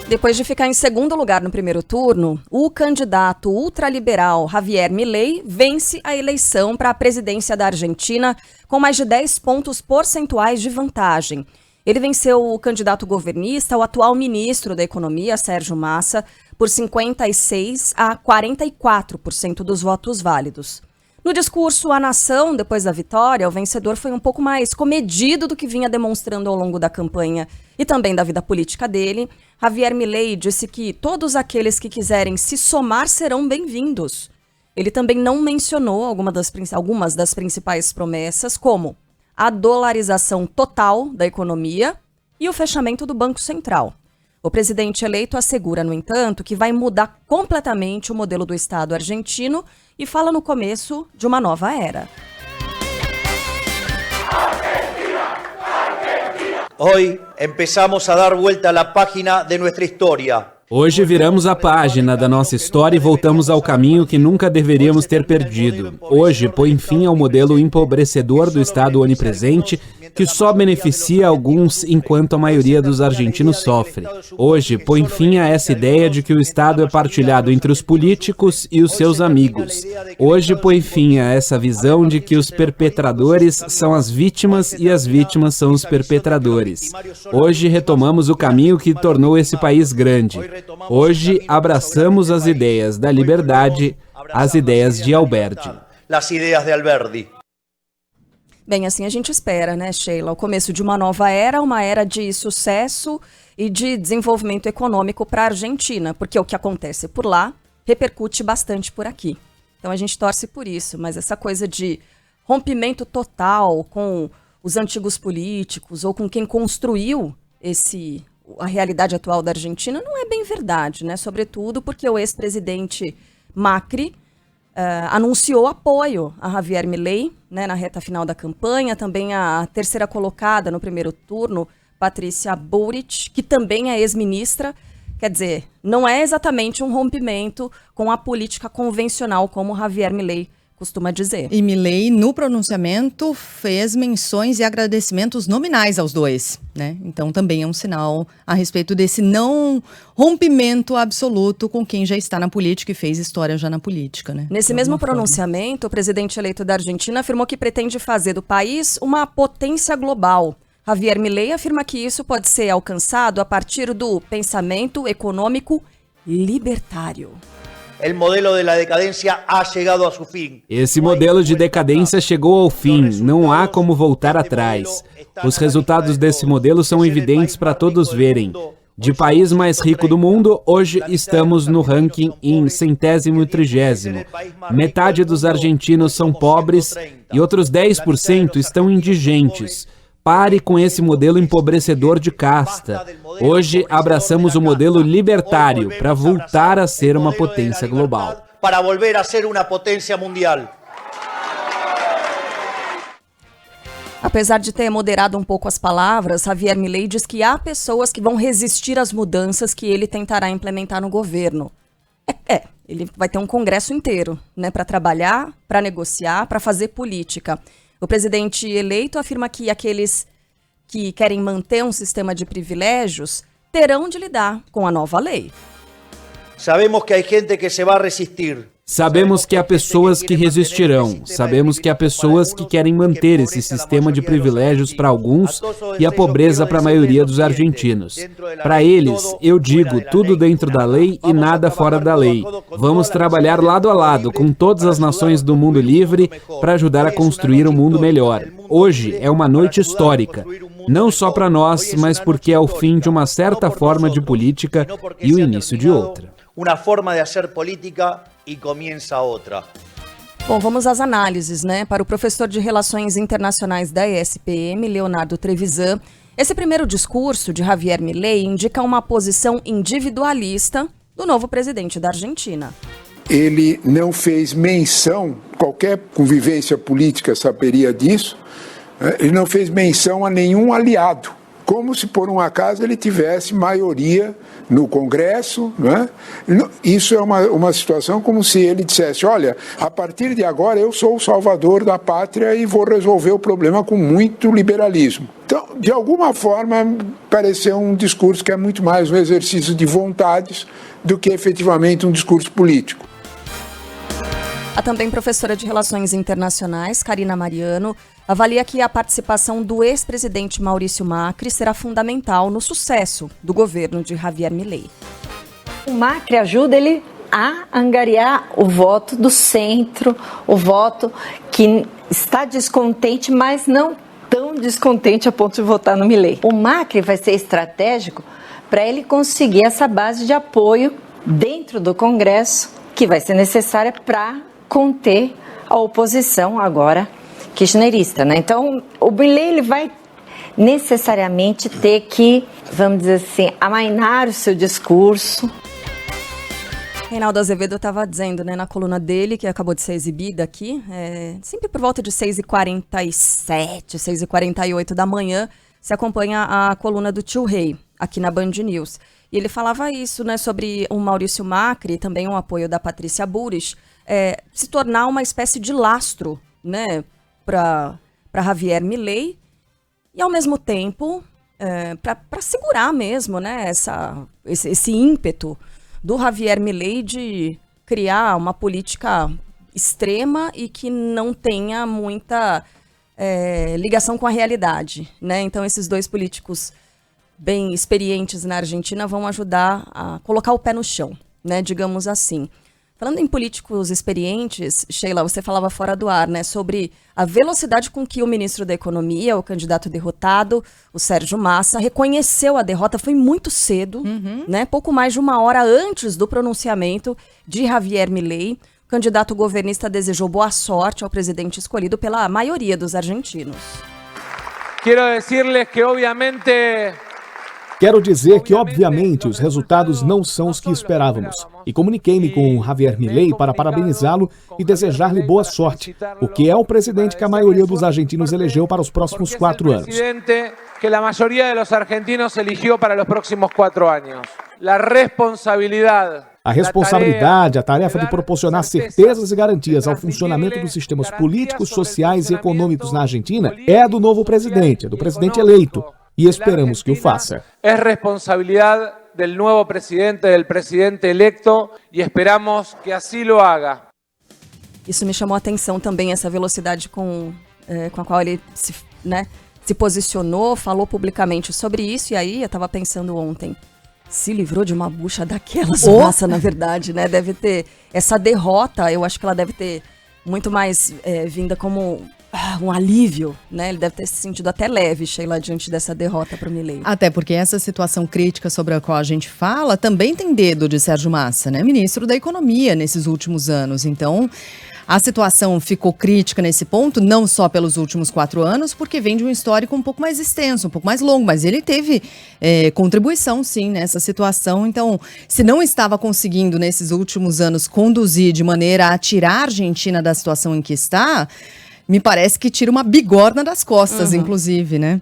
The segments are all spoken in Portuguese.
Depois de ficar em segundo lugar no primeiro turno, o candidato ultraliberal Javier Milei vence a eleição para a presidência da Argentina com mais de 10 pontos percentuais de vantagem. Ele venceu o candidato governista, o atual ministro da Economia, Sérgio Massa, por 56% a 44% dos votos válidos. No discurso à nação, depois da vitória, o vencedor foi um pouco mais comedido do que vinha demonstrando ao longo da campanha e também da vida política dele. Javier Milei disse que todos aqueles que quiserem se somar serão bem-vindos. Ele também não mencionou algumas das principais promessas, como a dolarização total da economia e o fechamento do Banco Central. O presidente eleito assegura, no entanto, que vai mudar completamente o modelo do Estado argentino e fala no começo de uma nova era. Hoy empezamos a dar vuelta a la página de nuestra historia. Hoje viramos a página da nossa história e voltamos ao caminho que nunca deveríamos ter perdido. Hoje põe fim ao modelo empobrecedor do Estado onipresente, que só beneficia alguns enquanto a maioria dos argentinos sofre. Hoje põe fim a essa ideia de que o Estado é partilhado entre os políticos e os seus amigos. Hoje põe fim a essa visão de que os perpetradores são as vítimas e as vítimas são os perpetradores. Hoje retomamos o caminho que tornou esse país grande. Hoje abraçamos as ideias da liberdade, as ideias de Alberdi. Bem, assim a gente espera, né, Sheila? O começo de uma nova era, uma era de sucesso e de desenvolvimento econômico para a Argentina, porque o que acontece por lá repercute bastante por aqui. Então a gente torce por isso, mas essa coisa de rompimento total com os antigos políticos ou com quem construiu a realidade atual da Argentina não é bem verdade, né? Sobretudo porque o ex-presidente Macri anunciou apoio a Javier Milei, né, na reta final da campanha, também a terceira colocada no primeiro turno, Patrícia Bullrich, que também é ex-ministra. Quer dizer, não é exatamente um rompimento com a política convencional, como Javier Milei costuma dizer. E Milei, no pronunciamento, fez menções e agradecimentos nominais aos dois, né? Então também é um sinal a respeito desse não rompimento absoluto com quem já está na política e fez história já na política, né? Nesse mesmo pronunciamento, o presidente eleito da Argentina afirmou que pretende fazer do país uma potência global. Javier Milei afirma que isso pode ser alcançado a partir do pensamento econômico libertário. Esse modelo de decadência chegou ao fim, não há como voltar atrás. Os resultados desse modelo são evidentes para todos verem. De país mais rico do mundo, hoje estamos no ranking em 130º. Metade dos argentinos são pobres e outros 10% estão indigentes. Pare com esse modelo empobrecedor de casta. Hoje abraçamos o modelo libertário para voltar a ser uma potência global. Para volver a ser uma potência mundial. Apesar de ter moderado um pouco as palavras, Javier Milei diz que há pessoas que vão resistir às mudanças que ele tentará implementar no governo. Ele vai ter um congresso inteiro, né, para trabalhar, para negociar, para fazer política. O presidente eleito afirma que aqueles que querem manter um sistema de privilégios terão de lidar com a nova lei. Sabemos que há gente que se vai resistir. Sabemos que há pessoas que resistirão, sabemos que há pessoas que querem manter esse sistema de privilégios para alguns e a pobreza para a maioria dos argentinos. Para eles, eu digo, tudo dentro da lei e nada fora da lei. Vamos trabalhar lado a lado com todas as nações do mundo livre para ajudar a construir um mundo melhor. Hoje é uma noite histórica, não só para nós, mas porque é o fim de uma certa forma de política e o início de outra. Uma forma de fazer política e começa outra. Bom, vamos às análises, né? Para o professor de Relações Internacionais da ESPM, Leonardo Trevisan, esse primeiro discurso de Javier Milei indica uma posição individualista do novo presidente da Argentina. Ele não fez menção, qualquer convivência política saberia disso, ele não fez menção a nenhum aliado como se por um acaso ele tivesse maioria no Congresso, não é? Isso é uma situação como se ele dissesse, olha, a partir de agora eu sou o salvador da pátria e vou resolver o problema com muito liberalismo. Então, de alguma forma, pareceu um discurso que é muito mais um exercício de vontades do que efetivamente um discurso político. A também professora de Relações Internacionais, Karina Mariano, avalia que a participação do ex-presidente Maurício Macri será fundamental no sucesso do governo de Javier Milei. O Macri ajuda ele a angariar o voto do centro, o voto que está descontente, mas não tão descontente a ponto de votar no Milei. O Macri vai ser estratégico para ele conseguir essa base de apoio dentro do Congresso, que vai ser necessária para conter a oposição agora kirchnerista, né? Então, o Milei ele vai necessariamente ter que, vamos dizer assim, amainar o seu discurso. Reinaldo Azevedo estava dizendo, né, na coluna dele, que acabou de ser exibida aqui, sempre por volta de 6h47, 6h48 da manhã, se acompanha a coluna do Tio Rei, aqui na Band News. E ele falava isso, né, sobre o Maurício Macri, também um apoio da Patrícia Buris, se tornar uma espécie de lastro, né, para Javier Milei, e ao mesmo tempo, para segurar mesmo, né, esse ímpeto do Javier Milei de criar uma política extrema e que não tenha muita ligação com a realidade, né? Então, esses dois políticos bem experientes na Argentina vão ajudar a colocar o pé no chão, né? Digamos assim. Falando em políticos experientes, Sheila, você falava fora do ar, né, sobre a velocidade com que o ministro da Economia, o candidato derrotado, o Sérgio Massa, reconheceu a derrota. Foi muito cedo, né, pouco mais de uma hora antes do pronunciamento de Javier Milei. O candidato governista desejou boa sorte ao presidente escolhido pela maioria dos argentinos. Quero dizer que, obviamente, os resultados não são os que esperávamos. E comuniquei-me com Javier Milei para parabenizá-lo e desejar-lhe boa sorte, o que é o presidente que a maioria dos argentinos elegeu para os próximos 4 anos. A responsabilidade, a tarefa de proporcionar certezas e garantias ao funcionamento dos sistemas políticos, sociais e econômicos na Argentina é do novo presidente, do presidente eleito. E esperamos que o faça. É responsabilidade do novo presidente, do presidente eleito, e esperamos que assim lo haga. Isso me chamou a atenção também, essa velocidade com a qual ele se posicionou, falou publicamente sobre isso, e aí eu estava pensando ontem, se livrou de uma bucha daquelas, Massa, na verdade, né? Deve ter, essa derrota, eu acho que ela deve ter muito mais vinda como um alívio, né? Ele deve ter se sentido até leve, Sheila, diante dessa derrota para o Milei. Até porque essa situação crítica sobre a qual a gente fala também tem dedo de Sérgio Massa, né? Ministro da Economia nesses últimos anos. Então, a situação ficou crítica nesse ponto, não só pelos últimos 4 anos, porque vem de um histórico um pouco mais extenso, um pouco mais longo, mas ele teve contribuição, sim, nessa situação. Então, se não estava conseguindo, nesses últimos anos, conduzir de maneira a tirar a Argentina da situação em que está, me parece que tira uma bigorna das costas, inclusive, né?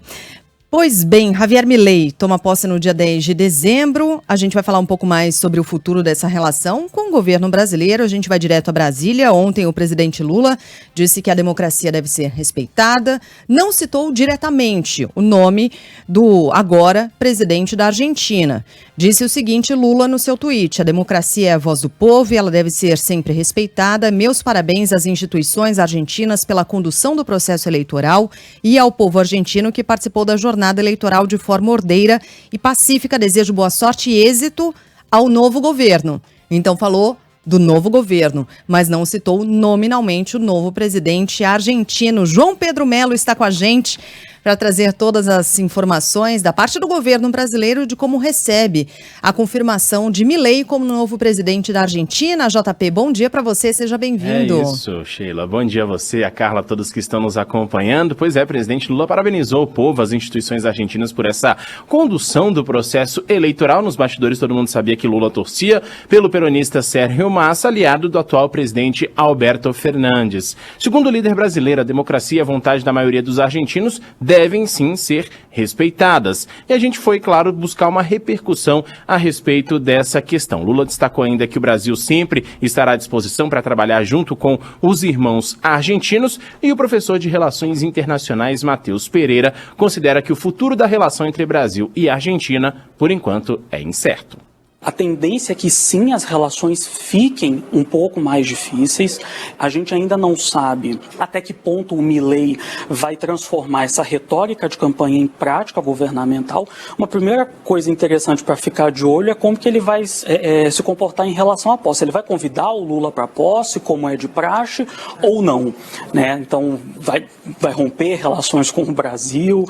Pois bem, Javier Milei toma posse no dia 10 de dezembro. A gente vai falar um pouco mais sobre o futuro dessa relação com o governo brasileiro. A gente vai direto a Brasília. Ontem o presidente Lula disse que a democracia deve ser respeitada. Não citou diretamente o nome do agora presidente da Argentina. Disse o seguinte, Lula, no seu tweet: a democracia é a voz do povo e ela deve ser sempre respeitada. Meus parabéns às instituições argentinas pela condução do processo eleitoral e ao povo argentino que participou da jornada eleitoral de forma ordeira e pacífica. Desejo boa sorte e êxito ao novo governo. Então falou do novo governo, mas não citou nominalmente o novo presidente argentino. João Pedro Melo está com a gente para trazer todas as informações da parte do governo brasileiro de como recebe a confirmação de Milei como novo presidente da Argentina. JP, bom dia para você, seja bem-vindo. É isso, Sheila. Bom dia a você, a Carla, a todos que estão nos acompanhando. Pois é, presidente Lula parabenizou o povo, as instituições argentinas por essa condução do processo eleitoral. Nos bastidores todo mundo sabia que Lula torcia pelo peronista Sérgio Massa, aliado do atual presidente Alberto Fernandes. Segundo o líder brasileiro, a democracia e a vontade da maioria dos argentinos devem sim ser respeitadas. E a gente foi, claro, buscar uma repercussão a respeito dessa questão. Lula destacou ainda que o Brasil sempre estará à disposição para trabalhar junto com os irmãos argentinos, e o professor de Relações Internacionais, Matheus Pereira, considera que o futuro da relação entre Brasil e Argentina, por enquanto, é incerto. A tendência é que sim, as relações fiquem um pouco mais difíceis. A gente ainda não sabe até que ponto o Milei vai transformar essa retórica de campanha em prática governamental. Uma primeira coisa interessante para ficar de olho é como que ele vai se comportar em relação à posse. Ele vai convidar o Lula para a posse, como é de praxe, ou não, né? Então, vai romper relações com o Brasil.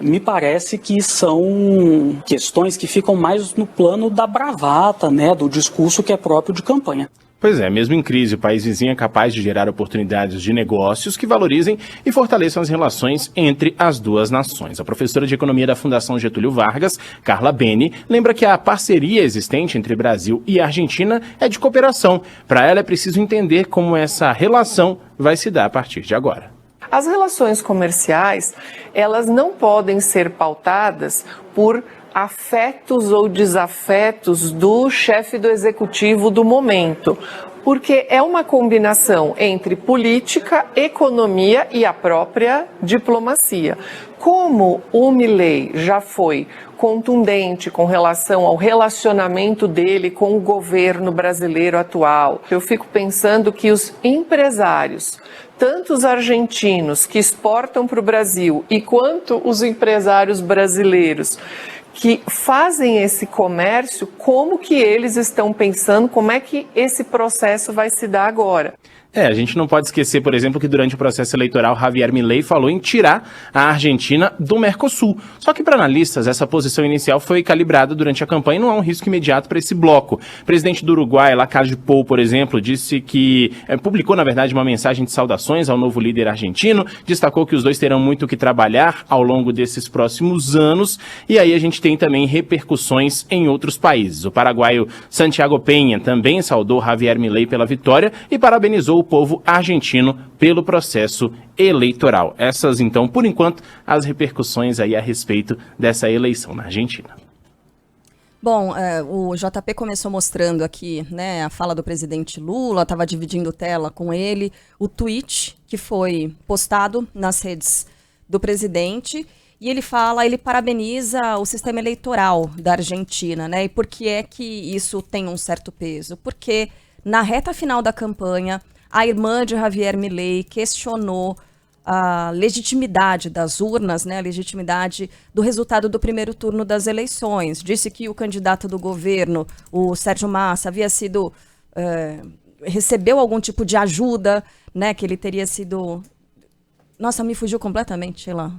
Me parece que são questões que ficam mais no plano da bravata, né, do discurso que é próprio de campanha. Pois é, mesmo em crise, o país vizinho é capaz de gerar oportunidades de negócios que valorizem e fortaleçam as relações entre as duas nações. A professora de Economia da Fundação Getúlio Vargas, Carla Beni, lembra que a parceria existente entre Brasil e Argentina é de cooperação. Para ela é preciso entender como essa relação vai se dar a partir de agora. As relações comerciais, elas não podem ser pautadas por afetos ou desafetos do chefe do executivo do momento, porque é uma combinação entre política, economia e a própria diplomacia. Como o Milei já foi contundente com relação ao relacionamento dele com o governo brasileiro atual, eu fico pensando que os empresários, tanto os argentinos que exportam para o Brasil e quanto os empresários brasileiros que fazem esse comércio, como que eles estão pensando, como é que esse processo vai se dar agora? A gente não pode esquecer, por exemplo, que durante o processo eleitoral, Javier Milei falou em tirar a Argentina do Mercosul. Só que para analistas, essa posição inicial foi calibrada durante a campanha e não há um risco imediato para esse bloco. O presidente do Uruguai, Lacalle Pou, por exemplo, disse que publicou, na verdade, uma mensagem de saudações ao novo líder argentino, destacou que os dois terão muito o que trabalhar ao longo desses próximos anos, e aí a gente tem também repercussões em outros países. O paraguaio Santiago Peña também saudou Javier Milei pela vitória e parabenizou o povo argentino pelo processo eleitoral. Essas, então, por enquanto, as repercussões aí a respeito dessa eleição na Argentina. Bom, o JP começou mostrando aqui, né, a fala do presidente Lula, estava dividindo tela com ele, o tweet que foi postado nas redes do presidente, e ele parabeniza o sistema eleitoral da Argentina, né? E por que é que isso tem um certo peso? Porque na reta final da campanha, a irmã de Javier Milei questionou a legitimidade das urnas, né, a legitimidade do resultado do primeiro turno das eleições. Disse que o candidato do governo, o Sérgio Massa, recebeu algum tipo de ajuda, né, que ele teria sido... Nossa, me fugiu completamente, sei lá.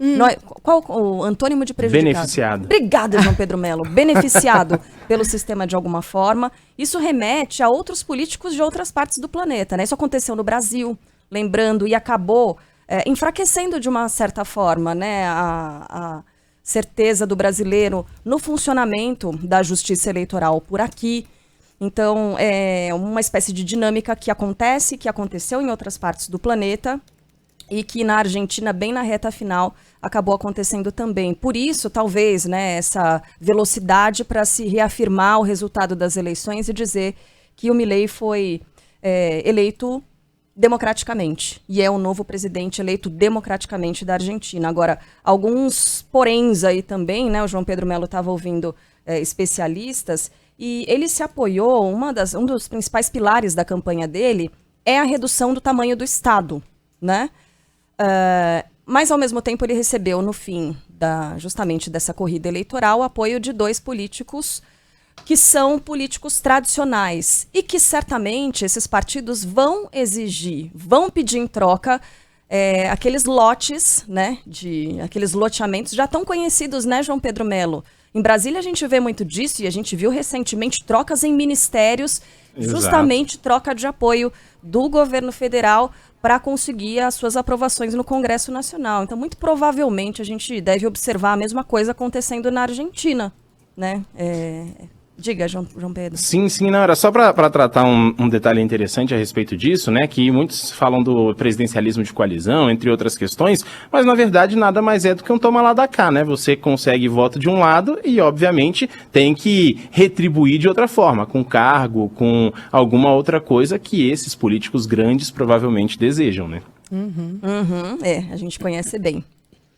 Qual o antônimo de prejudicado? Beneficiado. Obrigada, João Pedro Melo. Beneficiado pelo sistema de alguma forma. Isso remete a outros políticos de outras partes do planeta, né? Isso aconteceu no Brasil, lembrando, e acabou enfraquecendo de uma certa forma, né, a certeza do brasileiro no funcionamento da justiça eleitoral por aqui. Então, é uma espécie de dinâmica que aconteceu em outras partes do planeta, e que na Argentina, bem na reta final, acabou acontecendo também. Por isso, talvez, né, essa velocidade para se reafirmar o resultado das eleições e dizer que o Milei foi eleito democraticamente, e é o novo presidente eleito democraticamente da Argentina. Agora, alguns poréns aí também, né, o João Pedro Melo estava ouvindo especialistas, e ele se apoiou, um dos principais pilares da campanha dele é a redução do tamanho do Estado, né? Mas, ao mesmo tempo, ele recebeu, no fim justamente dessa corrida eleitoral, o apoio de dois políticos que são políticos tradicionais e que, certamente, esses partidos vão pedir em troca aqueles lotes, né, aqueles loteamentos já tão conhecidos, né, João Pedro Melo? Em Brasília a gente vê muito disso, e a gente viu recentemente trocas em ministérios, justamente troca de apoio do governo federal para conseguir as suas aprovações no Congresso Nacional. Então, muito provavelmente, a gente deve observar a mesma coisa acontecendo na Argentina, né? Diga, João Pedro. Sim, não, era só para tratar um detalhe interessante a respeito disso, né, que muitos falam do presidencialismo de coalizão, entre outras questões, mas na verdade nada mais é do que um toma lá da cá, né, você consegue voto de um lado e obviamente tem que retribuir de outra forma, com cargo, com alguma outra coisa que esses políticos grandes provavelmente desejam, né. A gente conhece bem.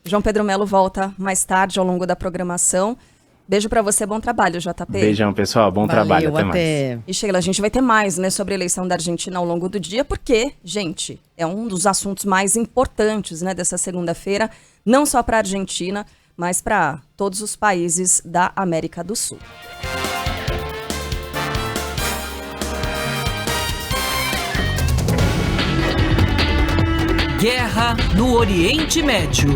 João Pedro Melo volta mais tarde ao longo da programação. Beijo pra você, bom trabalho, JP. Beijão, pessoal, bom trabalho, até mais. E Sheila, a gente vai ter mais, né, sobre a eleição da Argentina ao longo do dia, porque, gente, é um dos assuntos mais importantes, né, dessa segunda-feira, não só pra Argentina, mas para todos os países da América do Sul. Guerra no Oriente Médio.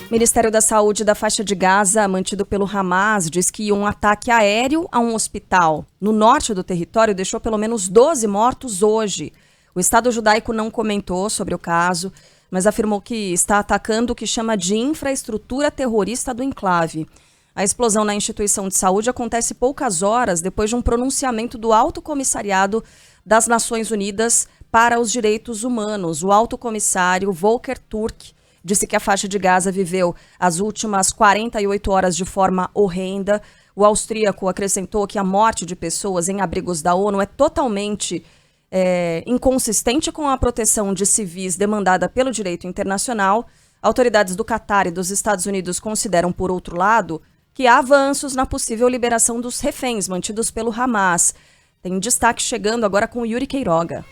Ministério da Saúde da faixa de Gaza, mantido pelo Hamas, diz que um ataque aéreo a um hospital no norte do território deixou pelo menos 12 mortos hoje. O Estado judaico não comentou sobre o caso, mas afirmou que está atacando o que chama de infraestrutura terrorista do enclave. A explosão na instituição de saúde acontece poucas horas depois de um pronunciamento do Alto Comissariado das Nações Unidas para os Direitos Humanos. O alto comissário Volker Turk disse que a faixa de Gaza viveu as últimas 48 horas de forma horrenda. O austríaco acrescentou que a morte de pessoas em abrigos da ONU é totalmente inconsistente com a proteção de civis demandada pelo direito internacional. Autoridades do Catar e dos Estados Unidos consideram, por outro lado, que há avanços na possível liberação dos reféns mantidos pelo Hamas. Tem destaque chegando agora com Yuri Queiroga.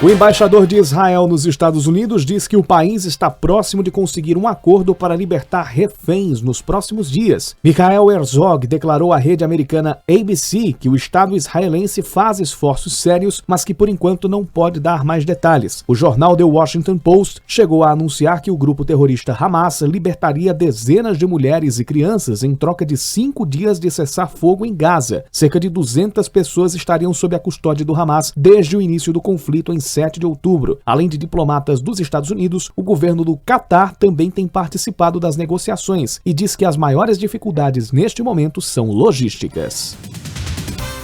O embaixador de Israel nos Estados Unidos diz que o país está próximo de conseguir um acordo para libertar reféns nos próximos dias. Michael Herzog declarou à rede americana ABC que o Estado israelense faz esforços sérios, mas que por enquanto não pode dar mais detalhes. O jornal The Washington Post chegou a anunciar que o grupo terrorista Hamas libertaria dezenas de mulheres e crianças em troca de 5 dias de cessar-fogo em Gaza. Cerca de 200 pessoas estariam sob a custódia do Hamas desde o início do conflito em 7 de outubro. Além de diplomatas dos Estados Unidos, o governo do Catar também tem participado das negociações e diz que as maiores dificuldades neste momento são logísticas.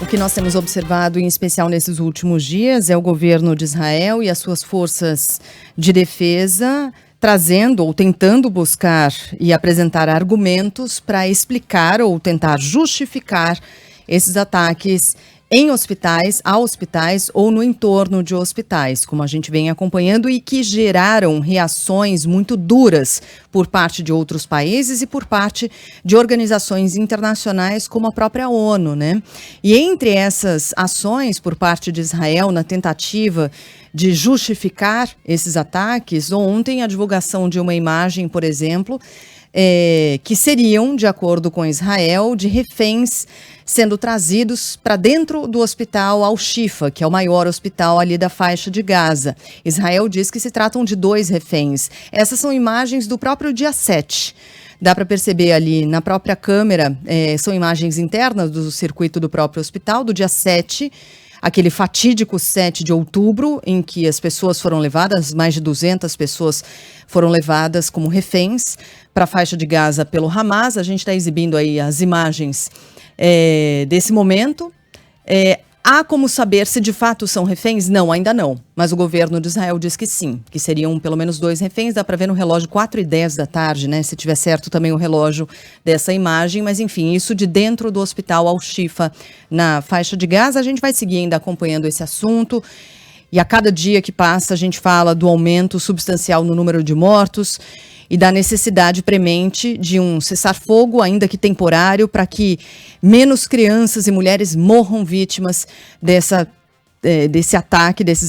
O que nós temos observado, em especial nesses últimos dias, é o governo de Israel e as suas forças de defesa trazendo ou tentando buscar e apresentar argumentos para explicar ou tentar justificar esses ataques em hospitais, a hospitais ou no entorno de hospitais, como a gente vem acompanhando e que geraram reações muito duras por parte de outros países e por parte de organizações internacionais como a própria ONU, né? E entre essas ações por parte de Israel na tentativa de justificar esses ataques, ontem a divulgação de uma imagem, por exemplo, que seriam, de acordo com Israel, de reféns sendo trazidos para dentro do hospital Al-Shifa, que é o maior hospital ali da faixa de Gaza. Israel diz que se tratam de 2 reféns. Essas são imagens do próprio dia 7. Dá para perceber ali na própria câmera, são imagens internas do circuito do próprio hospital, do dia 7, aquele fatídico 7 de outubro, em que as pessoas foram levadas, mais de 200 pessoas foram levadas como reféns para a faixa de Gaza pelo Hamas. A gente está exibindo aí as imagens desse momento. Há como saber se de fato são reféns? Não, ainda não. Mas o governo de Israel diz que sim, que seriam pelo menos 2 reféns. Dá para ver no relógio 4h10 da tarde, né? Se tiver certo também o relógio dessa imagem. Mas enfim, isso de dentro do hospital Al-Shifa, na faixa de Gaza. A gente vai seguir ainda acompanhando esse assunto. E a cada dia que passa a gente fala do aumento substancial no número de mortos e da necessidade premente de um cessar-fogo, ainda que temporário, para que menos crianças e mulheres morram vítimas desses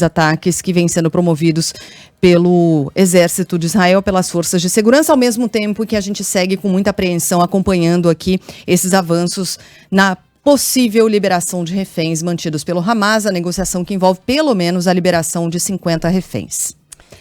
ataques que vêm sendo promovidos pelo Exército de Israel, pelas forças de segurança, ao mesmo tempo que a gente segue com muita apreensão acompanhando aqui esses avanços na possível liberação de reféns mantidos pelo Hamas, a negociação que envolve pelo menos a liberação de 50 reféns.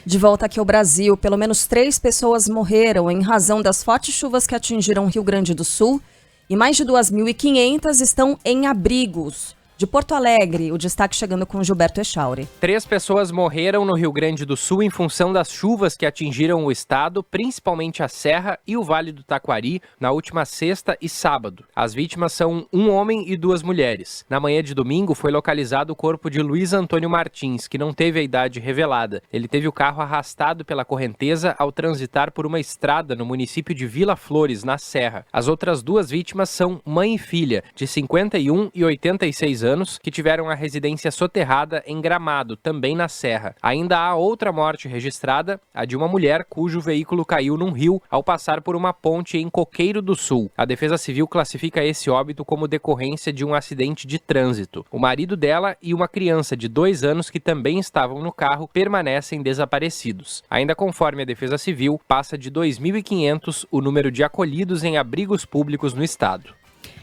De volta aqui ao Brasil, pelo menos 3 pessoas morreram em razão das fortes chuvas que atingiram Rio Grande do Sul e mais de 2.500 estão em abrigos. De Porto Alegre, o destaque chegando com Gilberto Echauri. 3 pessoas morreram no Rio Grande do Sul em função das chuvas que atingiram o estado, principalmente a Serra e o Vale do Taquari, na última sexta e sábado. As vítimas são um homem e 2 mulheres. Na manhã de domingo foi localizado o corpo de Luiz Antônio Martins, que não teve a idade revelada. Ele teve o carro arrastado pela correnteza ao transitar por uma estrada no município de Vila Flores, na Serra. As outras 2 vítimas são mãe e filha, de 51 e 86 anos, que tiveram a residência soterrada em Gramado, também na Serra. Ainda há outra morte registrada, a de uma mulher cujo veículo caiu num rio ao passar por uma ponte em Coqueiro do Sul. A Defesa Civil classifica esse óbito como decorrência de um acidente de trânsito. O marido dela e uma criança de 2 anos que também estavam no carro permanecem desaparecidos. Ainda conforme a Defesa Civil, passa de 2.500 o número de acolhidos em abrigos públicos no estado.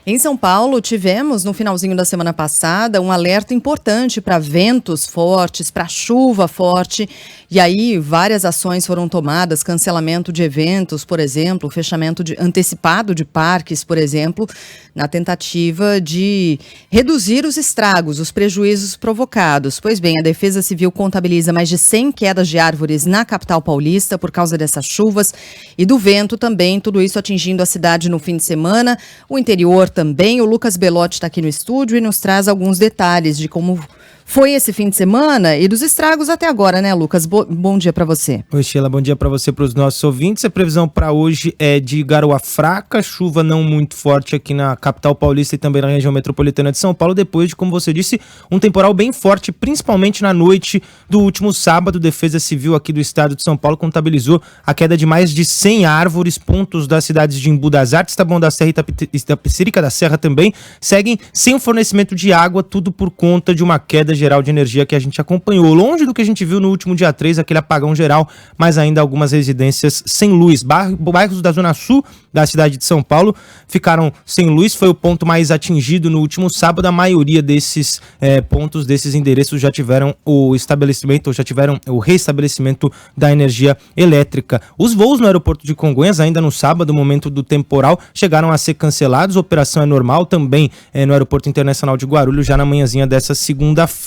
Em São Paulo, tivemos, no finalzinho da semana passada, um alerta importante para ventos fortes, para chuva forte. E aí, várias ações foram tomadas, cancelamento de eventos, por exemplo, fechamento antecipado de parques, por exemplo, na tentativa de reduzir os estragos, os prejuízos provocados. Pois bem, a Defesa Civil contabiliza mais de 100 quedas de árvores na capital paulista por causa dessas chuvas e do vento também, tudo isso atingindo a cidade no fim de semana. O interior também. O Lucas Belotti está aqui no estúdio e nos traz alguns detalhes de como foi esse fim de semana e dos estragos até agora, né, Lucas? Bom dia para você. Oi, Sheila, bom dia para você e para os nossos ouvintes. A previsão para hoje é de garoa fraca, chuva não muito forte aqui na capital paulista e também na região metropolitana de São Paulo, depois de, como você disse, um temporal bem forte, principalmente na noite do último sábado. Defesa Civil aqui do estado de São Paulo contabilizou a queda de mais de 100 árvores, pontos das cidades de Embu das Artes, Taboão da Serra e Itapecerica da Serra também seguem sem o fornecimento de água, tudo por conta de uma queda geral de energia que a gente acompanhou. Longe do que a gente viu no último dia 3, aquele apagão geral, mas ainda algumas residências sem luz. Bairros da Zona Sul da cidade de São Paulo ficaram sem luz, foi o ponto mais atingido no último sábado. A maioria desses pontos, desses endereços já tiveram o estabelecimento, já tiveram o restabelecimento da energia elétrica. Os voos no aeroporto de Congonhas, ainda no sábado, no momento do temporal, chegaram a ser cancelados. A operação é normal também no aeroporto internacional de Guarulhos, já na manhãzinha dessa segunda-feira.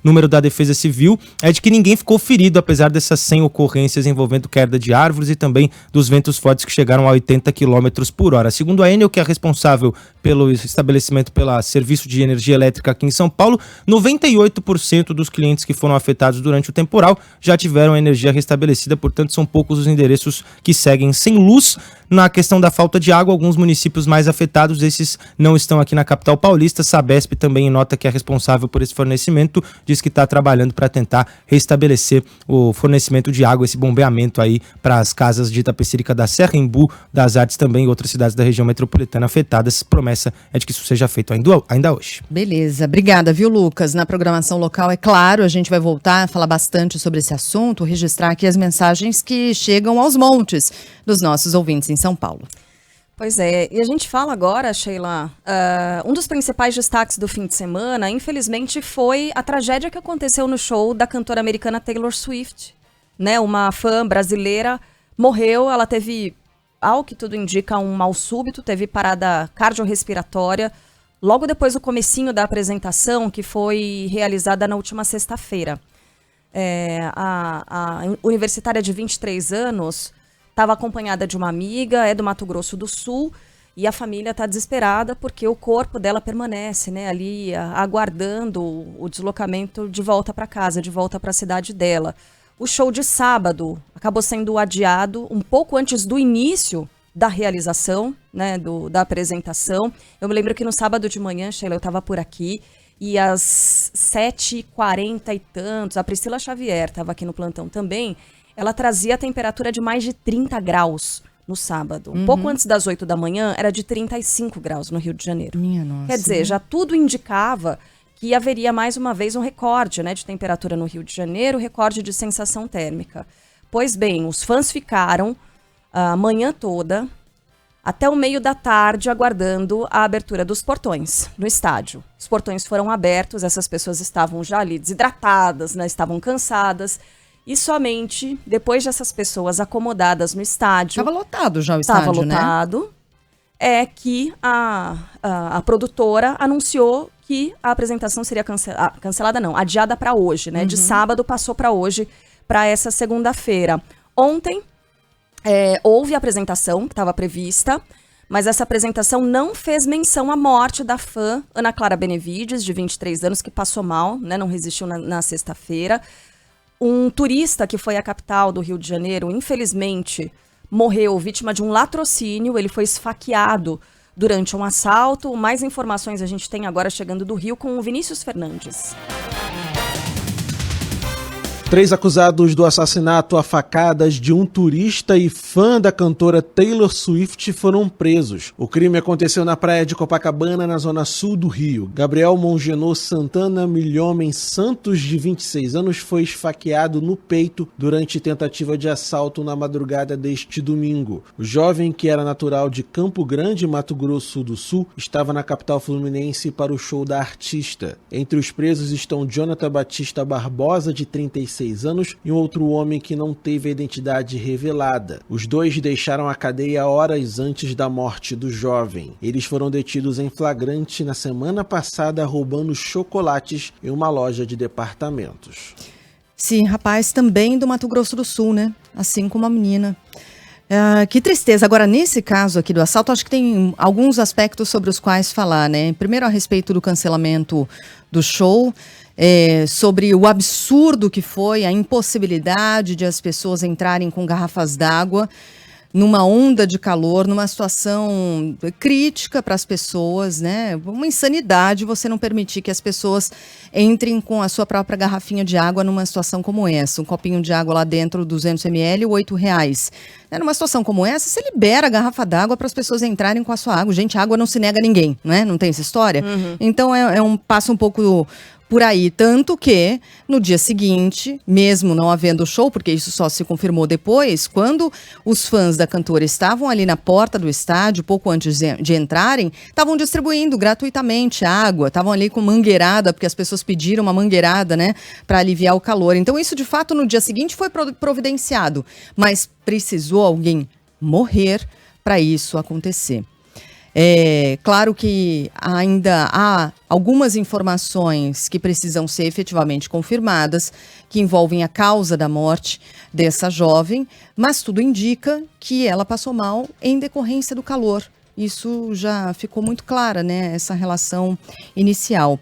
Número da Defesa Civil é de que ninguém ficou ferido, apesar dessas 100 ocorrências envolvendo queda de árvores e também dos ventos fortes que chegaram a 80 km por hora. Segundo a Enel, que é responsável pelo estabelecimento, pelo serviço de energia elétrica aqui em São Paulo, 98% dos clientes que foram afetados durante o temporal já tiveram a energia restabelecida, portanto são poucos os endereços que seguem sem luz. Na questão da falta de água, alguns municípios mais afetados, esses não estão aqui na capital paulista. Sabesp também, em nota que é responsável por esse fornecimento, diz que está trabalhando para tentar restabelecer o fornecimento de água, esse bombeamento aí para as casas de Itapecerica da Serra, Embu das Artes também e outras cidades da região metropolitana afetadas. Promessa é de que isso seja feito ainda hoje. Beleza, obrigada, viu, Lucas? Na programação local, é claro, a gente vai voltar a falar bastante sobre esse assunto, registrar aqui as mensagens que chegam aos montes dos nossos ouvintes em São Paulo. Pois é, e a gente fala agora, Sheila, um dos principais destaques do fim de semana, infelizmente, foi a tragédia que aconteceu no show da cantora americana Taylor Swift, né? Uma fã brasileira morreu, ela teve, ao que tudo indica, um mal súbito, teve parada cardiorrespiratória, logo depois do comecinho da apresentação, que foi realizada na última sexta-feira. A universitária de 23 anos estava acompanhada de uma amiga, é do Mato Grosso do Sul, e a família está desesperada porque o corpo dela permanece, né, ali aguardando o deslocamento de volta para casa, de volta para a cidade dela. O show de sábado acabou sendo adiado um pouco antes do início da realização, né, da apresentação. Eu me lembro que no sábado de manhã, Sheila, eu estava por aqui, e às 7h40 e tantos, a Priscila Xavier estava aqui no plantão também, ela trazia a temperatura de mais de 30 graus no sábado. Um pouco antes das 8 da manhã, era de 35 graus no Rio de Janeiro. Minha nossa. Quer dizer, já tudo indicava que haveria mais uma vez um recorde, né, de temperatura no Rio de Janeiro, recorde de sensação térmica. Pois bem, os fãs ficaram a manhã toda, até o meio da tarde, aguardando a abertura dos portões no estádio. Os portões foram abertos, essas pessoas estavam já ali desidratadas, né, estavam cansadas. E somente depois dessas pessoas acomodadas no estádio... Estava lotado já o estádio, né? Estava lotado. É que a produtora anunciou que a apresentação seria cancelada não, adiada para hoje, né? De sábado passou para hoje, para essa segunda-feira. Ontem houve a apresentação que estava prevista, mas essa apresentação não fez menção à morte da fã Ana Clara Benevides, de 23 anos, que passou mal, né? Não resistiu na sexta-feira. Um turista que foi à capital do Rio de Janeiro, infelizmente, morreu vítima de um latrocínio. Ele foi esfaqueado durante um assalto. Mais informações a gente tem agora chegando do Rio com o Vinícius Fernandes. 3 acusados do assassinato a facadas de um turista e fã da cantora Taylor Swift foram presos. O crime aconteceu na praia de Copacabana, na zona sul do Rio. Gabriel Mongenô Santana Milhomem Santos, de 26 anos, foi esfaqueado no peito durante tentativa de assalto na madrugada deste domingo. O jovem, que era natural de Campo Grande, Mato Grosso do Sul, estava na capital fluminense para o show da artista. Entre os presos estão Jonathan Batista Barbosa, de 36 anos, e um outro homem que não teve a identidade revelada. Os dois deixaram a cadeia horas antes da morte do jovem. Eles foram detidos em flagrante na semana passada roubando chocolates em uma loja de departamentos. Sim, rapaz também do Mato Grosso do Sul, né? Assim como a menina. Que tristeza. Agora, nesse caso aqui do assalto, acho que tem alguns aspectos sobre os quais falar, né? Primeiro, a respeito do cancelamento do show, sobre o absurdo que foi a impossibilidade de as pessoas entrarem com garrafas d'água numa onda de calor, numa situação crítica para as pessoas, né? Uma insanidade você não permitir que as pessoas entrem com a sua própria garrafinha de água numa situação como essa. Um copinho de água lá dentro, 200 ml, R$8. Numa situação como essa, você libera a garrafa d'água para as pessoas entrarem com a sua água. Gente, água não se nega a ninguém, né? Não tem essa história? Então, passa um pouco por aí, tanto que no dia seguinte, mesmo não havendo show, porque isso só se confirmou depois, quando os fãs da cantora estavam ali na porta do estádio, pouco antes de entrarem, estavam distribuindo gratuitamente água, estavam ali com mangueirada, porque as pessoas pediram uma mangueirada, né, para aliviar o calor. Então isso, de fato, no dia seguinte foi providenciado, mas precisou alguém morrer para isso acontecer. Claro que ainda há algumas informações que precisam ser efetivamente confirmadas, que envolvem a causa da morte dessa jovem, mas tudo indica que ela passou mal em decorrência do calor. Isso já ficou muito clara, né, essa relação inicial.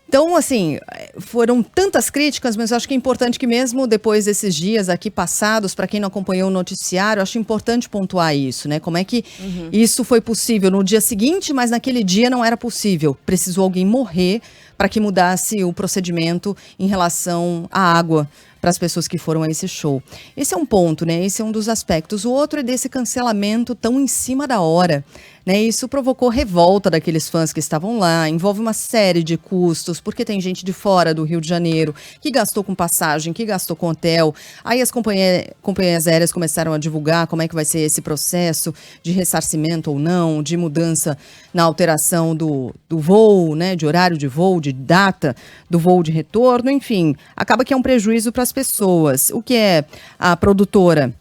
Então, assim, foram tantas críticas, mas eu acho que é importante que mesmo depois desses dias aqui passados, para quem não acompanhou o noticiário, eu acho importante pontuar isso, né? Como é que isso foi possível no dia seguinte, mas naquele dia não era possível. Precisou alguém morrer para que mudasse o procedimento em relação à água para as pessoas que foram a esse show. Esse é um ponto, né? Esse é um dos aspectos. O outro é desse cancelamento tão em cima da hora, né? Isso provocou revolta daqueles fãs que estavam lá, envolve uma série de custos, porque tem gente de fora do Rio de Janeiro que gastou com passagem, que gastou com hotel. Aí as companhias aéreas começaram a divulgar como é que vai ser esse processo de ressarcimento ou não, de mudança na alteração do voo, né? De horário de voo, de data do voo de retorno, enfim. Acaba que é um prejuízo para as pessoas. O que a produtora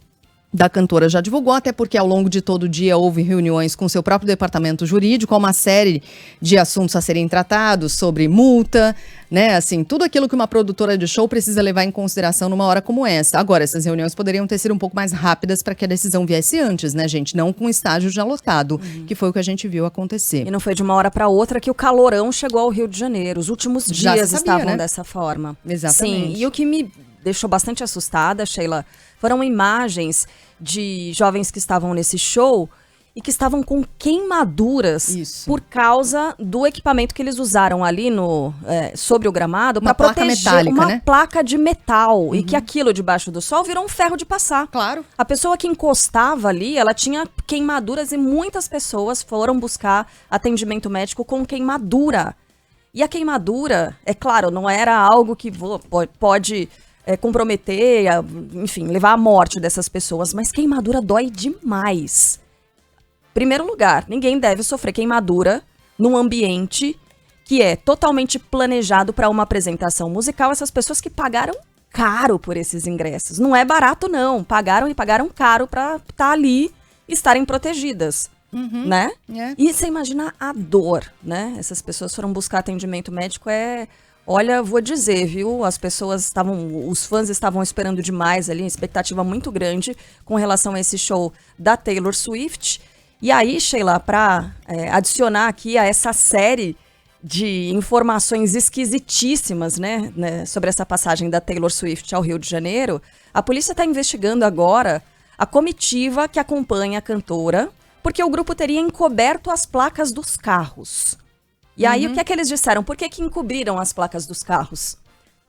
da cantora já divulgou, até porque ao longo de todo o dia houve reuniões com seu próprio departamento jurídico, uma série de assuntos a serem tratados, sobre multa, né, assim, tudo aquilo que uma produtora de show precisa levar em consideração numa hora como essa. Agora, essas reuniões poderiam ter sido um pouco mais rápidas para que a decisão viesse antes, né, gente, não com estágio já lotado, que foi o que a gente viu acontecer. E não foi de uma hora para outra que o calorão chegou ao Rio de Janeiro. Os últimos dias estavam, né, dessa forma. Exatamente. Sim, e o que me deixou bastante assustada, Sheila, foram imagens de jovens que estavam nesse show e que estavam com queimaduras por causa do equipamento que eles usaram ali sobre o gramado para proteger uma placa de metal, e que aquilo debaixo do sol virou um ferro de passar. Claro. A pessoa que encostava ali, ela tinha queimaduras, e muitas pessoas foram buscar atendimento médico com queimadura. E a queimadura, é claro, não era algo que pode comprometer, enfim, levar à morte dessas pessoas, mas queimadura dói demais. Primeiro lugar, ninguém deve sofrer queimadura num ambiente que é totalmente planejado para uma apresentação musical. Essas pessoas que pagaram caro por esses ingressos. Não é barato, não. Pagaram caro para estar ali e estarem protegidas. né? É. E você imagina a dor, né? Essas pessoas foram buscar atendimento médico, olha, vou dizer, viu? Os fãs estavam esperando demais ali, uma expectativa muito grande com relação a esse show da Taylor Swift. E aí, Sheila, para adicionar aqui a essa série de informações esquisitíssimas, né, sobre essa passagem da Taylor Swift ao Rio de Janeiro, a polícia está investigando agora a comitiva que acompanha a cantora, porque o grupo teria encoberto as placas dos carros. E aí, o que é que eles disseram? Por que encobriram as placas dos carros?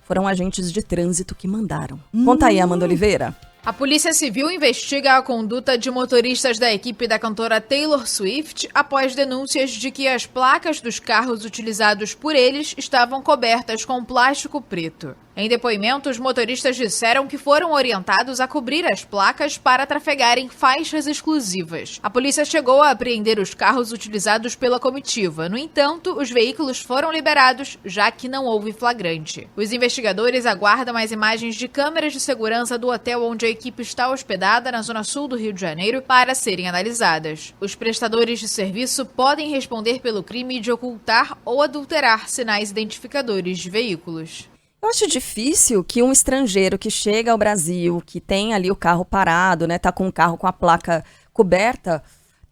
Foram agentes de trânsito que mandaram. Conta aí, Amanda Oliveira. A Polícia Civil investiga a conduta de motoristas da equipe da cantora Taylor Swift após denúncias de que as placas dos carros utilizados por eles estavam cobertas com plástico preto. Em depoimento, os motoristas disseram que foram orientados a cobrir as placas para trafegarem faixas exclusivas. A polícia chegou a apreender os carros utilizados pela comitiva. No entanto, os veículos foram liberados, já que não houve flagrante. Os investigadores aguardam as imagens de câmeras de segurança do hotel onde a equipe está hospedada na zona sul do Rio de Janeiro para serem analisadas. Os prestadores de serviço podem responder pelo crime de ocultar ou adulterar sinais identificadores de veículos. Eu acho difícil que um estrangeiro que chega ao Brasil, que tem ali o carro parado, né, tá com o carro com a placa coberta,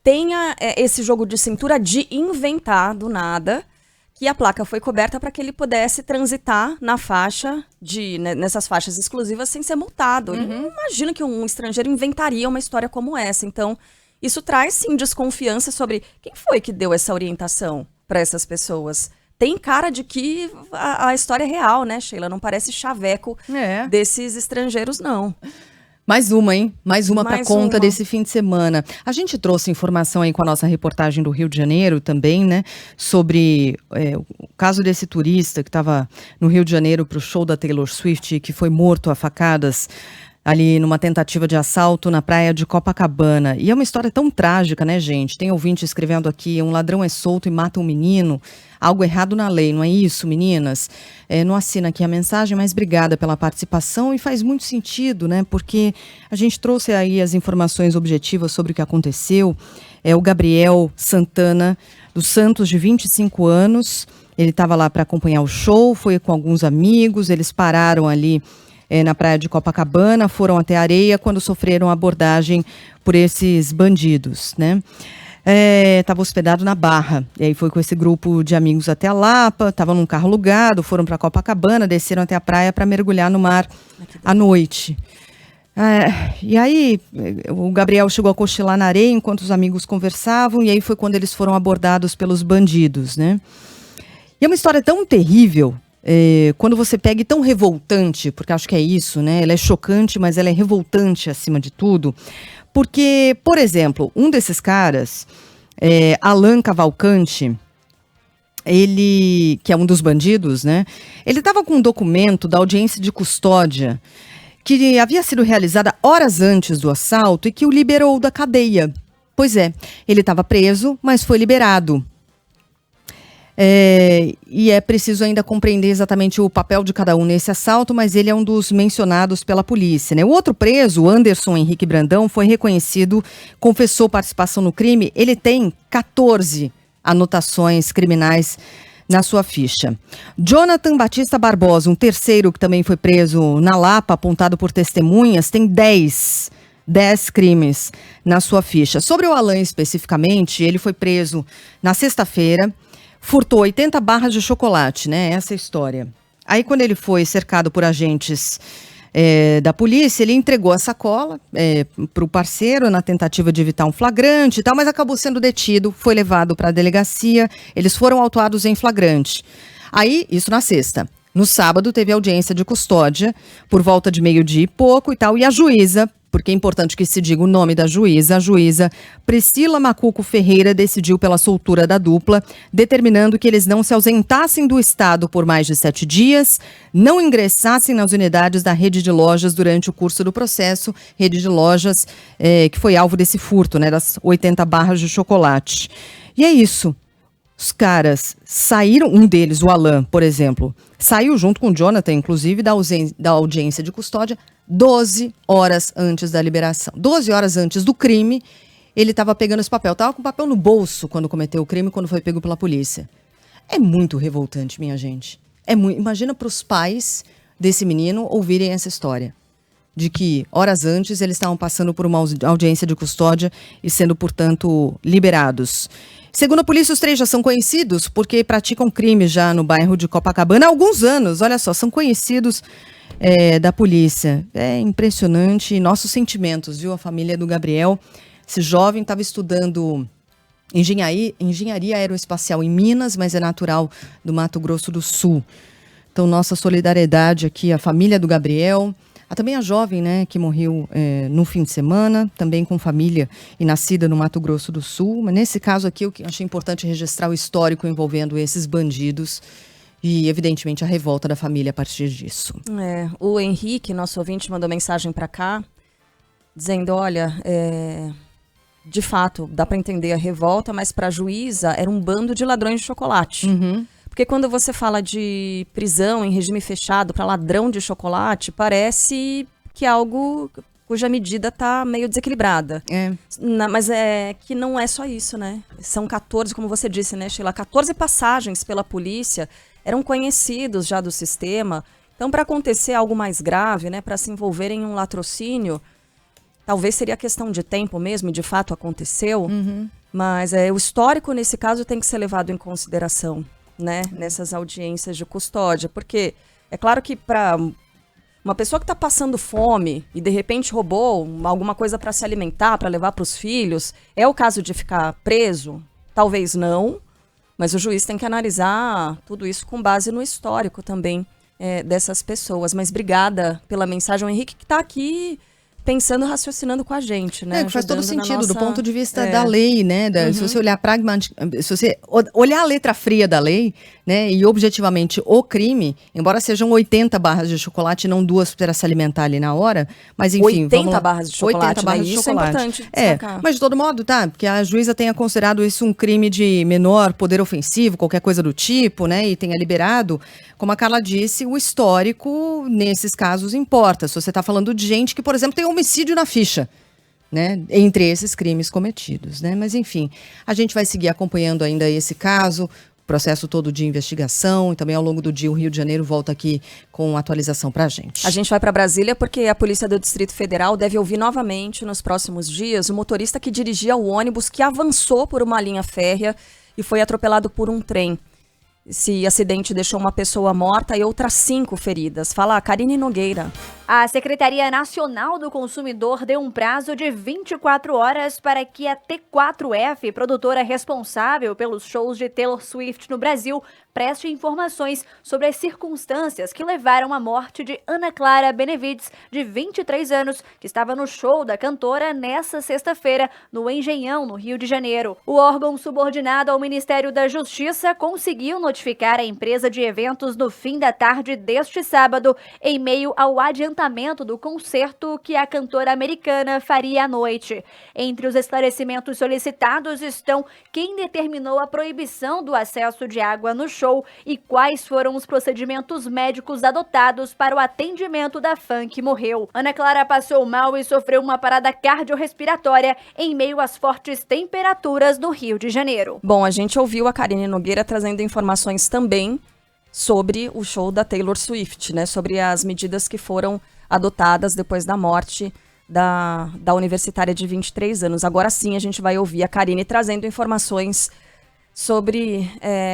tenha esse jogo de cintura de inventar do nada que a placa foi coberta para que ele pudesse transitar na faixa, nessas faixas exclusivas sem ser multado. Eu não imagino que um estrangeiro inventaria uma história como essa. Então, isso traz sim desconfiança sobre quem foi que deu essa orientação para essas pessoas. Tem cara de que a história é real, né, Sheila? Não parece chaveco desses estrangeiros, não. Mais uma, hein? Mais uma para conta desse fim de semana. A gente trouxe informação aí com a nossa reportagem do Rio de Janeiro também, né? Sobre o caso desse turista que estava no Rio de Janeiro para o show da Taylor Swift, que foi morto a facadas ali numa tentativa de assalto na praia de Copacabana. E é uma história tão trágica, né, gente? Tem ouvinte escrevendo aqui, um ladrão é solto e mata um menino. Algo errado na lei, não é isso, meninas? Não assina aqui a mensagem, mas obrigada pela participação e faz muito sentido, né? Porque a gente trouxe aí as informações objetivas sobre o que aconteceu. O Gabriel Santana, dos Santos, de 25 anos. Ele estava lá para acompanhar o show, foi com alguns amigos, eles pararam ali na praia de Copacabana, foram até a areia quando sofreram abordagem por esses bandidos, né? Estava hospedado na Barra, e aí foi com esse grupo de amigos até a Lapa, estavam num carro alugado, foram para Copacabana, desceram até a praia para mergulhar no mar à noite. E aí o Gabriel chegou a cochilar na areia enquanto os amigos conversavam, e aí foi quando eles foram abordados pelos bandidos, né? E é uma história tão terrível, quando você pega e tão revoltante, porque acho que é isso, né? Ela é chocante, mas ela é revoltante acima de tudo. Porque, por exemplo, um desses caras, Alan Cavalcante, ele, que é um dos bandidos, né? Ele estava com um documento da audiência de custódia que havia sido realizada horas antes do assalto e que o liberou da cadeia. Pois é, ele estava preso, mas foi liberado. E é preciso ainda compreender exatamente o papel de cada um nesse assalto, mas ele é um dos mencionados pela polícia, né? O outro preso, Anderson Henrique Brandão, foi reconhecido, confessou participação no crime. Ele tem 14 anotações criminais na sua ficha. Jonathan Batista Barbosa, um terceiro que também foi preso na Lapa, apontado por testemunhas, tem 10 crimes na sua ficha. Sobre o Alan especificamente, ele foi preso na sexta-feira, furtou 80 barras de chocolate, né? Essa é a história. Aí, quando ele foi cercado por agentes da polícia, ele entregou a sacola para o parceiro na tentativa de evitar um flagrante e tal, mas acabou sendo detido, foi levado para a delegacia, eles foram autuados em flagrante. Aí, isso na sexta. No sábado, teve audiência de custódia, por volta de meio-dia e pouco e tal, e a juíza, porque é importante que se diga o nome da juíza, a juíza Priscila Macuco Ferreira decidiu pela soltura da dupla, determinando que eles não se ausentassem do estado por mais de 7 dias, não ingressassem nas unidades da rede de lojas durante o curso do processo, rede de lojas que foi alvo desse furto, né, das 80 barras de chocolate. E é isso. Os caras saíram, um deles, o Alan, por exemplo, saiu junto com o Jonathan, inclusive, da audiência de custódia, 12 horas antes da liberação. 12 horas antes do crime, ele estava pegando esse papel. Estava com o papel no bolso quando cometeu o crime, quando foi pego pela polícia. É muito revoltante, minha gente. Imagina para os pais desse menino ouvirem essa história. De que, horas antes, eles estavam passando por uma audiência de custódia e sendo, portanto, liberados. Segundo a polícia, os 3 já são conhecidos porque praticam crime já no bairro de Copacabana há alguns anos. Olha só, são conhecidos da polícia. É impressionante. Nossos sentimentos, viu? A família do Gabriel. Esse jovem estava estudando engenharia aeroespacial em Minas, mas é natural do Mato Grosso do Sul. Então, nossa solidariedade aqui à família do Gabriel. Também a jovem, né, que morreu no fim de semana, também com família e nascida no Mato Grosso do Sul. Mas nesse caso aqui, eu achei importante registrar o histórico envolvendo esses bandidos e, evidentemente, a revolta da família a partir disso. O Henrique, nosso ouvinte, mandou mensagem para cá, dizendo, olha, de fato, dá para entender a revolta, mas para a juíza era um bando de ladrões de chocolate. Uhum. Porque quando você fala de prisão em regime fechado para ladrão de chocolate, parece que é algo cuja medida está meio desequilibrada. Mas é que não é só isso, né? São 14, como você disse, né, Sheila? 14 passagens pela polícia, eram conhecidos já do sistema. Então, para acontecer algo mais grave, né, para se envolver em um latrocínio, talvez seria questão de tempo mesmo, e de fato aconteceu. Uhum. Mas o histórico, nesse caso, tem que ser levado em consideração. Né, nessas audiências de custódia, porque é claro que para uma pessoa que está passando fome e de repente roubou alguma coisa para se alimentar, para levar para os filhos, é o caso de ficar preso? Talvez não, mas o juiz tem que analisar tudo isso com base no histórico também dessas pessoas. Mas obrigada pela mensagem, o Henrique, que está aqui pensando, raciocinando com a gente, né? Faz todo sentido do ponto de vista da É. lei, né? Uhum. Se você olhar se você olhar a letra fria da lei, né? E objetivamente o crime, embora sejam 80 barras de chocolate e não 2 para se alimentar ali na hora, mas enfim, 80 barras de chocolate, 80 barras né? de Isso chocolate. é importante destacar. Mas de todo modo, tá? Porque a juíza tenha considerado isso um crime de menor poder ofensivo, qualquer coisa do tipo, né? E tenha liberado. Como a Carla disse, o histórico nesses casos importa. Se você está falando de gente que, por exemplo, tem homicídio na ficha, né, entre esses crimes cometidos, né? Mas enfim, a gente vai seguir acompanhando ainda esse caso, o processo todo de investigação, e também ao longo do dia o Rio de Janeiro volta aqui com atualização pra gente. A gente vai para Brasília porque a Polícia do Distrito Federal deve ouvir novamente nos próximos dias o motorista que dirigia o ônibus que avançou por uma linha férrea e foi atropelado por um trem. Esse acidente deixou uma pessoa morta e outras 5 feridas. Fala a Karine Nogueira. A Secretaria Nacional do Consumidor deu um prazo de 24 horas para que a T4F, produtora responsável pelos shows de Taylor Swift no Brasil, preste informações sobre as circunstâncias que levaram à morte de Ana Clara Benevides, de 23 anos, que estava no show da cantora nesta sexta-feira, no Engenhão, no Rio de Janeiro. O órgão subordinado ao Ministério da Justiça conseguiu notificar a empresa de eventos no fim da tarde deste sábado, em meio ao adiantamento do concerto que a cantora americana faria à noite. Entre os esclarecimentos solicitados estão quem determinou a proibição do acesso de água no show e quais foram os procedimentos médicos adotados para o atendimento da fã que morreu. Ana Clara passou mal e sofreu uma parada cardiorrespiratória em meio às fortes temperaturas no Rio de Janeiro. Bom, a gente ouviu a Karine Nogueira trazendo informações também sobre o show da Taylor Swift, né? Sobre as medidas que foram adotadas depois da morte da universitária de 23 anos. Agora sim a gente vai ouvir a Karine trazendo informações sobre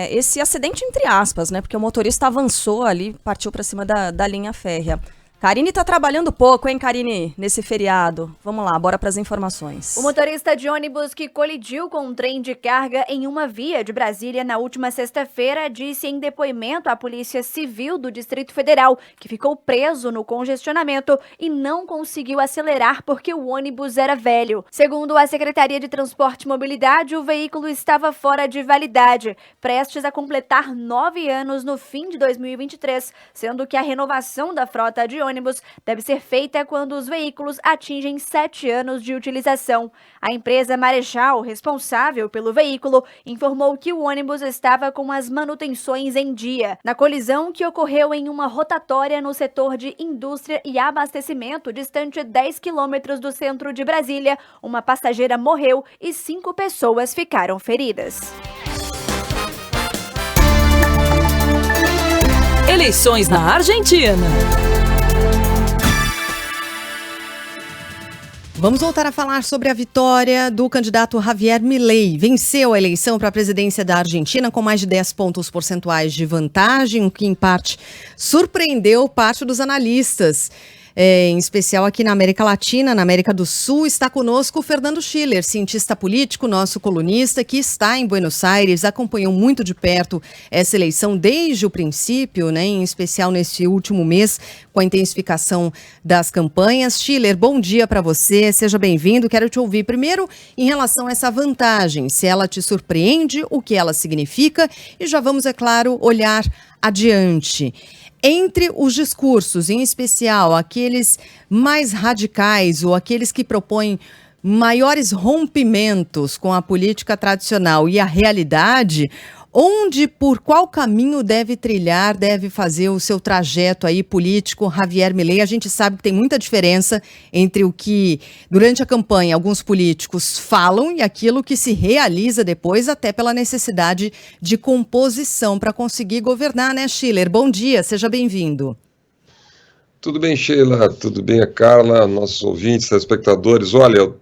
esse acidente, entre aspas, né? Porque o motorista avançou ali, partiu para cima da linha férrea. Karine tá trabalhando pouco, hein, Karine, nesse feriado. Vamos lá, bora para as informações. O motorista de ônibus que colidiu com um trem de carga em uma via de Brasília na última sexta-feira disse em depoimento à Polícia Civil do Distrito Federal que ficou preso no congestionamento e não conseguiu acelerar porque o ônibus era velho. Segundo a Secretaria de Transporte e Mobilidade, o veículo estava fora de validade, prestes a completar 9 anos no fim de 2023, sendo que a renovação da frota de ônibus deve ser feita quando os veículos atingem 7 anos de utilização. A empresa Marechal, responsável pelo veículo, informou que o ônibus estava com as manutenções em dia. Na colisão que ocorreu em uma rotatória no setor de indústria e abastecimento, distante 10 quilômetros do centro de Brasília, uma passageira morreu e 5 pessoas ficaram feridas. Eleições na Argentina. Vamos voltar a falar sobre a vitória do candidato Javier Milei. Venceu a eleição para a presidência da Argentina com mais de 10 pontos percentuais de vantagem, o que em parte surpreendeu parte dos analistas. Em especial aqui na América Latina, na América do Sul, está conosco o Fernando Schiller, cientista político, nosso colunista, que está em Buenos Aires, acompanhou muito de perto essa eleição desde o princípio, né, em especial nesse último mês, com a intensificação das campanhas. Schiller, bom dia para você, seja bem-vindo. Quero te ouvir primeiro em relação a essa vantagem, se ela te surpreende, o que ela significa, e já vamos, é claro, olhar adiante. Entre os discursos, em especial aqueles mais radicais ou aqueles que propõem maiores rompimentos com a política tradicional e a realidade, por qual caminho deve trilhar, deve fazer o seu trajeto aí político Javier Milei? A gente sabe que tem muita diferença entre o que, durante a campanha, alguns políticos falam e aquilo que se realiza depois, até pela necessidade de composição para conseguir governar, né, Schiller? Bom dia, seja bem-vindo. Tudo bem, Sheila? Tudo bem, a Carla, nossos ouvintes, telespectadores? Olha,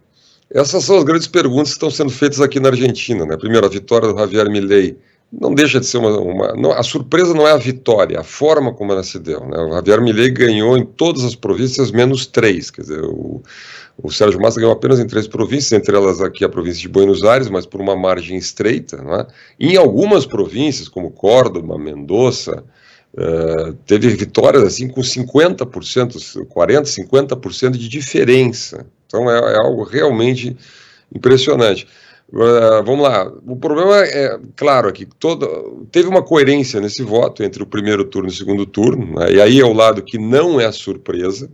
essas são as grandes perguntas que estão sendo feitas aqui na Argentina, né? Primeiro, a vitória do Javier Milei não deixa de ser a surpresa não é a vitória, a forma como ela se deu, né? O Javier Milei ganhou em todas as províncias, menos 3, quer dizer, o Sérgio Massa ganhou apenas em 3 províncias, entre elas aqui a província de Buenos Aires, mas por uma margem estreita, né? Em algumas províncias, como Córdoba, Mendoza, teve vitórias assim com 50%, 40%, 50% de diferença, então é algo realmente impressionante. Vamos lá, o problema é, claro, que teve uma coerência nesse voto entre o primeiro turno e o segundo turno, né? E aí é o lado que não é surpresa,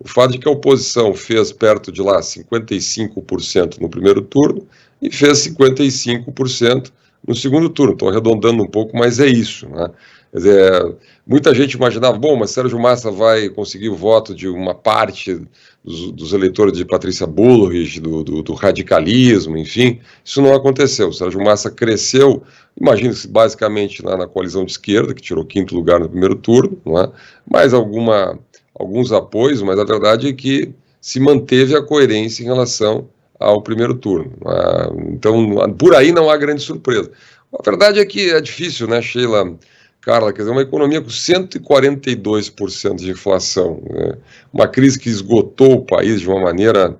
o fato de que a oposição fez perto de lá 55% no primeiro turno e fez 55% no segundo turno. Estou arredondando um pouco, mas é isso, né? Quer dizer, muita gente imaginava, mas Sérgio Massa vai conseguir o voto de uma parte dos eleitores de Patrícia Bullrich, do radicalismo, enfim, isso não aconteceu. O Sérgio Massa cresceu, imagina-se, basicamente na coalizão de esquerda, que tirou 5º lugar no primeiro turno, não é? Mais alguns apoios, mas a verdade é que se manteve a coerência em relação ao primeiro turno. Então, por aí não há grande surpresa. A verdade é que é difícil, né, Sheila, Carla, quer dizer, uma economia com 142% de inflação, né? Uma crise que esgotou o país de uma maneira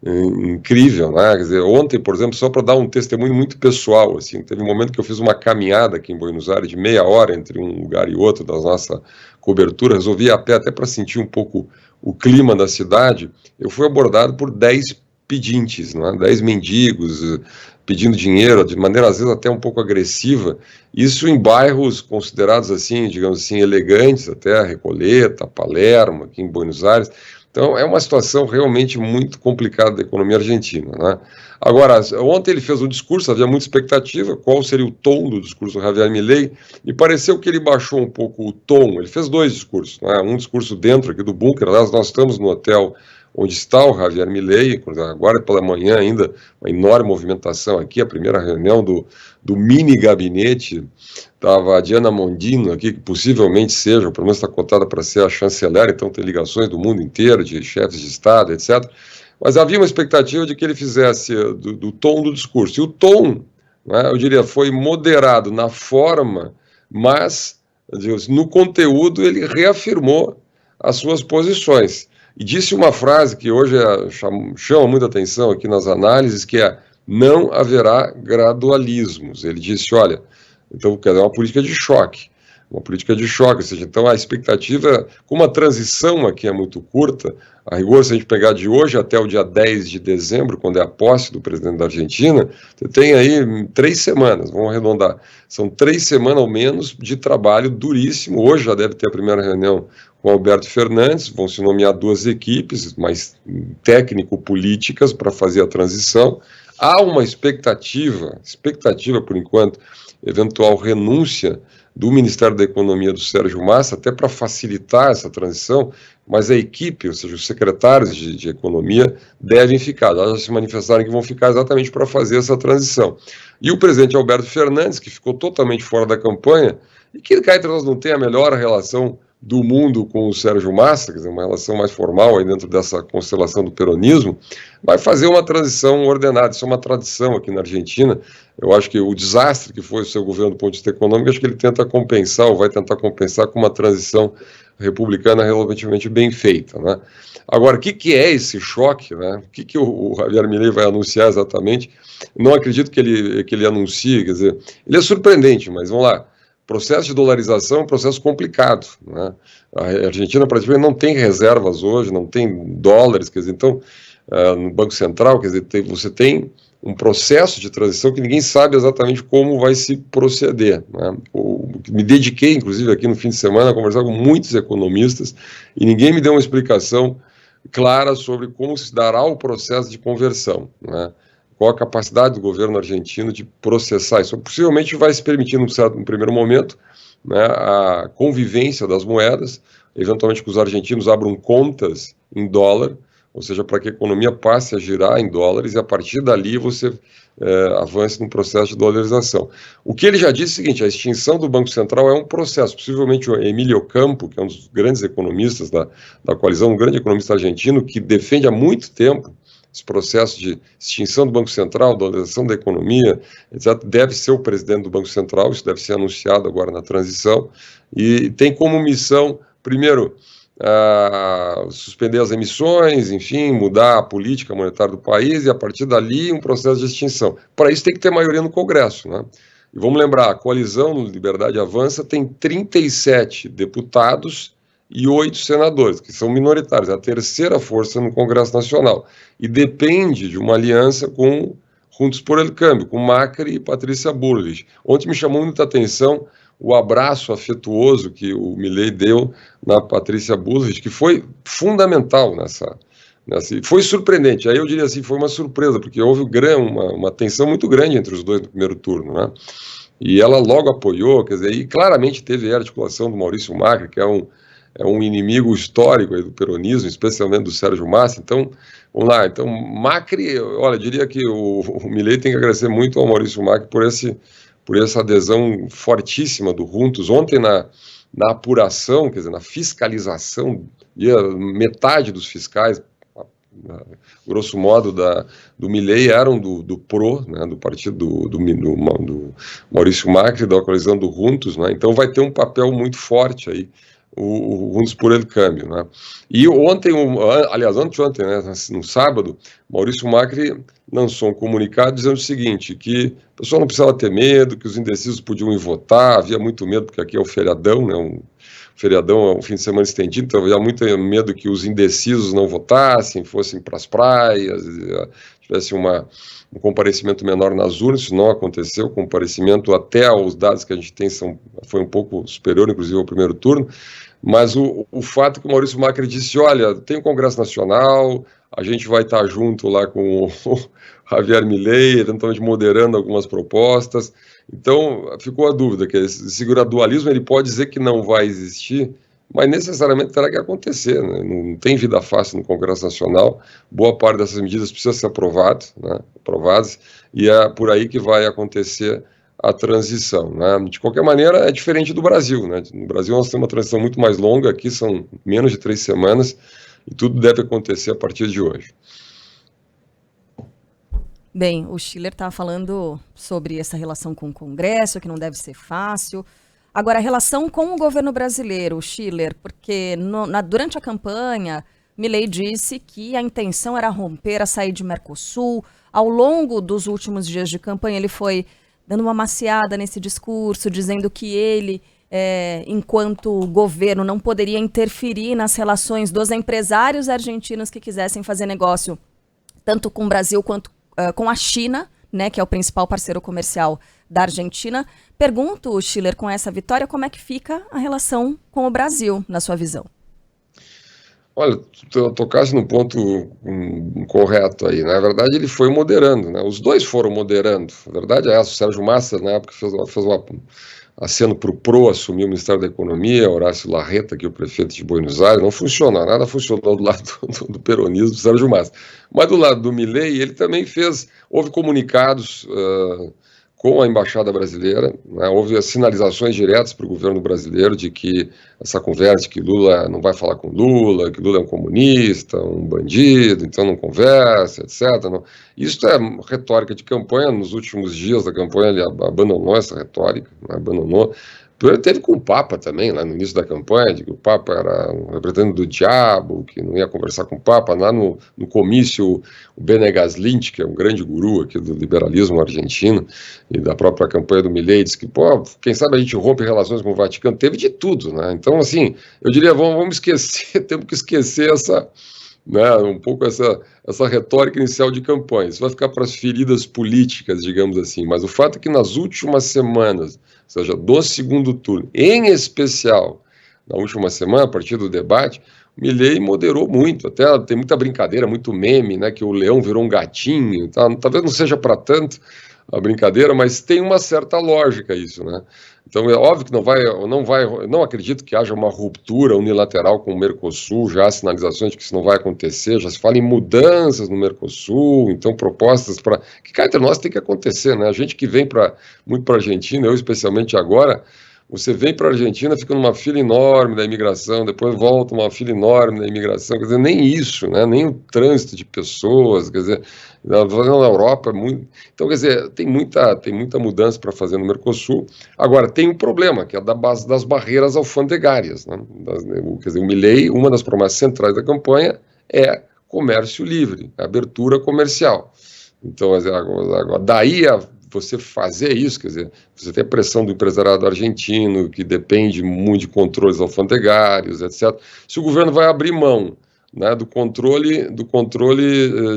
incrível, né? Quer dizer, ontem, por exemplo, só para dar um testemunho muito pessoal, assim, teve um momento que eu fiz uma caminhada aqui em Buenos Aires de meia hora entre um lugar e outro da nossa cobertura, resolvi ir a pé até para sentir um pouco o clima da cidade. Eu fui abordado por 10 pedintes, né? 10 mendigos, pedindo dinheiro, de maneira às vezes até um pouco agressiva, isso em bairros considerados assim, digamos assim, elegantes, até Recoleta, Palermo, aqui em Buenos Aires. Então é uma situação realmente muito complicada da economia argentina, né? Agora, ontem ele fez um discurso, havia muita expectativa, qual seria o tom do discurso do Javier Milei, e pareceu que ele baixou um pouco o tom. Ele fez 2 discursos, né? Um discurso dentro aqui do bunker, aliás, nós estamos no hotel onde está o Javier Milei, agora pela manhã ainda, uma enorme movimentação aqui, a primeira reunião do mini gabinete, estava a Diana Mondino aqui, que possivelmente seja, ou pelo menos está cotada para ser a chanceler, então tem ligações do mundo inteiro, de chefes de Estado, etc. Mas havia uma expectativa de que ele fizesse do tom do discurso, e o tom, né, eu diria, foi moderado na forma, mas no conteúdo ele reafirmou as suas posições. E disse uma frase que hoje chama muita atenção aqui nas análises, que é: não haverá gradualismos. Ele disse, olha, então é uma política de choque. uma política de choque, ou seja, então a expectativa, como a transição aqui é muito curta, a rigor, se a gente pegar de hoje até o dia 10 de dezembro, quando é a posse do presidente da Argentina, você tem aí 3 semanas, vamos arredondar, são 3 semanas ao menos de trabalho duríssimo. Hoje já deve ter a primeira reunião com Alberto Fernandes, vão se nomear 2 equipes, mais técnico-políticas para fazer a transição. Há uma expectativa por enquanto, eventual renúncia do Ministério da Economia do Sérgio Massa, até para facilitar essa transição, mas a equipe, ou seja, os secretários de Economia, devem ficar. Elas já se manifestaram que vão ficar exatamente para fazer essa transição. E o presidente Alberto Fernandes, que ficou totalmente fora da campanha, e que cá entre nós não tem a melhor relação do mundo com o Sérgio Massa, quer dizer, uma relação mais formal aí dentro dessa constelação do peronismo, vai fazer uma transição ordenada. Isso é uma tradição aqui na Argentina. Eu acho que o desastre que foi o seu governo do ponto de vista econômico, acho que ele tenta compensar, ou vai tentar compensar com uma transição republicana relativamente bem feita, né? Agora, o que é esse choque, né? O que o Javier Milei vai anunciar exatamente? Não acredito que ele anuncie, quer dizer, ele é surpreendente, mas vamos lá. Processo de dolarização é um processo complicado, né? A Argentina praticamente não tem reservas hoje, não tem dólares, quer dizer, então, no Banco Central, quer dizer, você tem um processo de transição que ninguém sabe exatamente como vai se proceder, né? Me dediquei, inclusive, aqui no fim de semana a conversar com muitos economistas e ninguém me deu uma explicação clara sobre como se dará o processo de conversão, né? Qual a capacidade do governo argentino de processar isso. Possivelmente vai se permitir, num primeiro momento, né, a convivência das moedas, eventualmente que os argentinos abram contas em dólar, ou seja, para que a economia passe a girar em dólares e a partir dali você avance no processo de dolarização. O que ele já disse é o seguinte: a extinção do Banco Central é um processo. Possivelmente o Emílio Campo, que é um dos grandes economistas da coalizão, um grande economista argentino, que defende há muito tempo esse processo de extinção do Banco Central, dolarização da economia, etc., deve ser o presidente do Banco Central. Isso deve ser anunciado agora na transição, e tem como missão, primeiro, suspender as emissões, enfim, mudar a política monetária do país, e a partir dali um processo de extinção. Para isso tem que ter maioria no Congresso, né? E vamos lembrar, a coalizão Liberdade Avança tem 37 deputados e 8 senadores, que são minoritários, é a terceira força no Congresso Nacional, e depende de uma aliança com Juntos por el Cambio, com Macri e Patrícia Bullrich. Ontem me chamou muita atenção o abraço afetuoso que o Milei deu na Patrícia Bullrich, que foi fundamental nessa, foi surpreendente. Aí eu diria assim, foi uma surpresa, porque houve uma tensão muito grande entre os dois no primeiro turno, né? E ela logo apoiou, quer dizer, e claramente teve a articulação do Maurício Macri, que é um inimigo histórico aí do peronismo, especialmente do Sérgio Massa. Então, vamos lá. Então, Macri, olha, eu diria que o Milei tem que agradecer muito ao Maurício Macri por essa adesão fortíssima do Juntos. Ontem, na apuração, quer dizer, na fiscalização, metade dos fiscais, grosso modo, do Milei eram do PRO, né, do partido do Maurício Macri, da coalizão do Juntos, né? Então vai ter um papel muito forte aí o Juntos por el Cambio, né? E ontem, anteontem, né, no sábado, Maurício Macri lançou um comunicado dizendo o seguinte, que o pessoal não precisava ter medo, que os indecisos podiam ir votar, havia muito medo, porque aqui é o feriadão, né, feriadão é um fim de semana estendido, então havia muito medo que os indecisos não votassem, fossem para as praias, tivesse um comparecimento menor nas urnas. Isso não aconteceu. O comparecimento, até os dados que a gente tem, foi um pouco superior, inclusive, ao primeiro turno, mas o fato é que o Maurício Macri disse, olha, tem o Congresso Nacional, a gente vai estar junto lá com o Javier Milei, eventualmente moderando algumas propostas. Então, ficou a dúvida, que esse gradualismo ele pode dizer que não vai existir, mas necessariamente terá que acontecer, né? Não tem vida fácil no Congresso Nacional, boa parte dessas medidas precisa ser aprovadas, e é por aí que vai acontecer a transição, né? De qualquer maneira, é diferente do Brasil, né? No Brasil nós temos uma transição muito mais longa, aqui são menos de 3 semanas, e tudo deve acontecer a partir de hoje. Bem, o Schiller está falando sobre essa relação com o Congresso, que não deve ser fácil. Agora, a relação com o governo brasileiro, Schiller, porque durante a campanha, Milei disse que a intenção era romper a saída de Mercosul. Ao longo dos últimos dias de campanha, ele foi dando uma maciada nesse discurso, dizendo que ele enquanto governo, não poderia interferir nas relações dos empresários argentinos que quisessem fazer negócio tanto com o Brasil quanto com a China, né, que é o principal parceiro comercial da Argentina. Pergunto, Schiller, com essa vitória, como é que fica a relação com o Brasil, na sua visão? Olha, tu tocasse num ponto correto aí. Na verdade, ele foi moderando, né? Os dois foram moderando. A verdade é essa. O Sérgio Massa, na época, fez uma aceno para o PRO assumir o Ministério da Economia, Horácio Larreta, que é o prefeito de Buenos Aires. Não funcionou, nada funcionou do lado do peronismo do Sérgio Massa. Mas do lado do Milei, ele também houve comunicados com a Embaixada Brasileira, né? Houve as sinalizações diretas para o governo brasileiro de que essa conversa, de que Lula não vai falar com Lula, que Lula é um comunista, um bandido, então não conversa, etc. Não. Isso é retórica de campanha. Nos últimos dias da campanha ele abandonou essa retórica, né? Abandonou. Ele teve com o Papa também, lá no início da campanha, de que o Papa era um representante do diabo, que não ia conversar com o Papa. Lá no comício, o Benegas Lynch, que é um grande guru aqui do liberalismo argentino, e da própria campanha do Milei, disse que, quem sabe a gente rompe relações com o Vaticano. Teve de tudo, né? Então, assim, eu diria, vamos esquecer, temos que esquecer um pouco essa retórica inicial de campanha. Isso vai ficar para as feridas políticas, digamos assim. Mas o fato é que nas últimas semanas, ou seja, do segundo turno, em especial na última semana, a partir do debate, o Milei moderou muito. Até tem muita brincadeira, muito meme, né, que o leão virou um gatinho. Tá? Talvez não seja para tanto a brincadeira, mas tem uma certa lógica isso, né? Então é óbvio que não acredito que haja uma ruptura unilateral com o Mercosul. Já há sinalizações de que isso não vai acontecer, já se fala em mudanças no Mercosul, então propostas para que cá entre nós tem que acontecer, né? A gente que vem muito para a Argentina, eu especialmente agora, você vem para a Argentina, fica numa fila enorme da imigração, depois volta uma fila enorme da imigração, quer dizer, nem isso, né? Nem o trânsito de pessoas, quer dizer, na Europa é muito. Então, quer dizer, tem muita mudança para fazer no Mercosul. Agora, tem um problema, que é da base das barreiras alfandegárias, né? Quer dizer, o Milei, uma das promessas centrais da campanha é comércio livre, abertura comercial. Então, agora, daí você fazer isso, quer dizer, você tem a pressão do empresariado argentino, que depende muito de controles alfandegários, etc. Se o governo vai abrir mão, né, do controle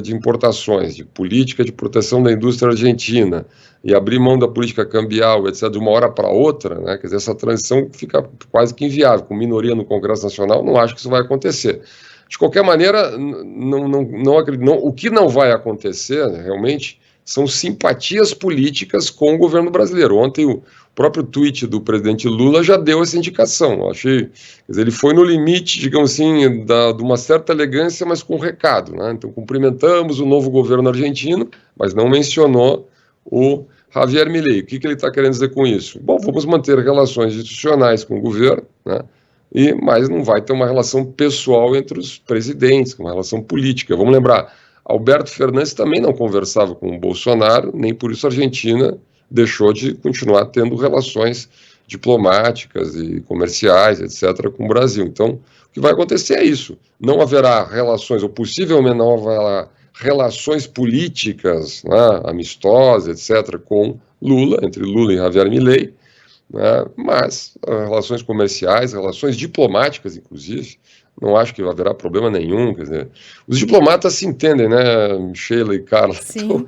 de importações, de política de proteção da indústria argentina, e abrir mão da política cambial, etc., de uma hora para outra, né, quer dizer, essa transição fica quase que inviável. Com minoria no Congresso Nacional, não acho que isso vai acontecer. De qualquer maneira, não acredito, o que não vai acontecer, né, realmente, são simpatias políticas com o governo brasileiro. Ontem o próprio tweet do presidente Lula já deu essa indicação. Eu achei, quer dizer, ele foi no limite, digamos assim, de uma certa elegância, mas com recado, né? Então cumprimentamos o novo governo argentino, mas não mencionou o Javier Milei. O que ele está querendo dizer com isso? Bom, vamos manter relações institucionais com o governo, né? Mas não vai ter uma relação pessoal entre os presidentes, uma relação política. Vamos lembrar, Alberto Fernandes também não conversava com o Bolsonaro, nem por isso a Argentina deixou de continuar tendo relações diplomáticas e comerciais, etc., com o Brasil. Então, o que vai acontecer é isso. Não haverá relações, ou possivelmente não haverá relações políticas, né, amistosas, etc., com Lula, entre Lula e Javier Milei, né, mas relações comerciais, relações diplomáticas, inclusive, não acho que haverá problema nenhum. Quer dizer, os diplomatas se entendem, né, Sheila e Carla? Então,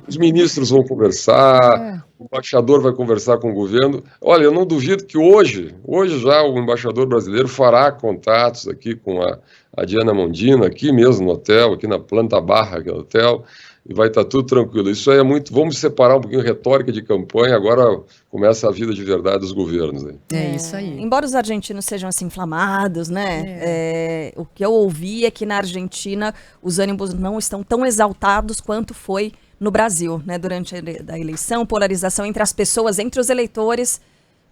os ministros vão conversar, o embaixador vai conversar com o governo. Olha, eu não duvido que hoje já o embaixador brasileiro fará contatos aqui com a Diana Mondino, aqui mesmo no hotel, aqui na planta barra do hotel, e vai estar tudo tranquilo. Isso aí é muito. Vamos separar um pouquinho retórica de campanha, agora começa a vida de verdade dos governos. Aí. É isso aí. Embora os argentinos sejam assim inflamados, né? O que eu ouvi é que na Argentina os ânimos não estão tão exaltados quanto foi no Brasil, né? Durante a eleição, polarização entre as pessoas, entre os eleitores,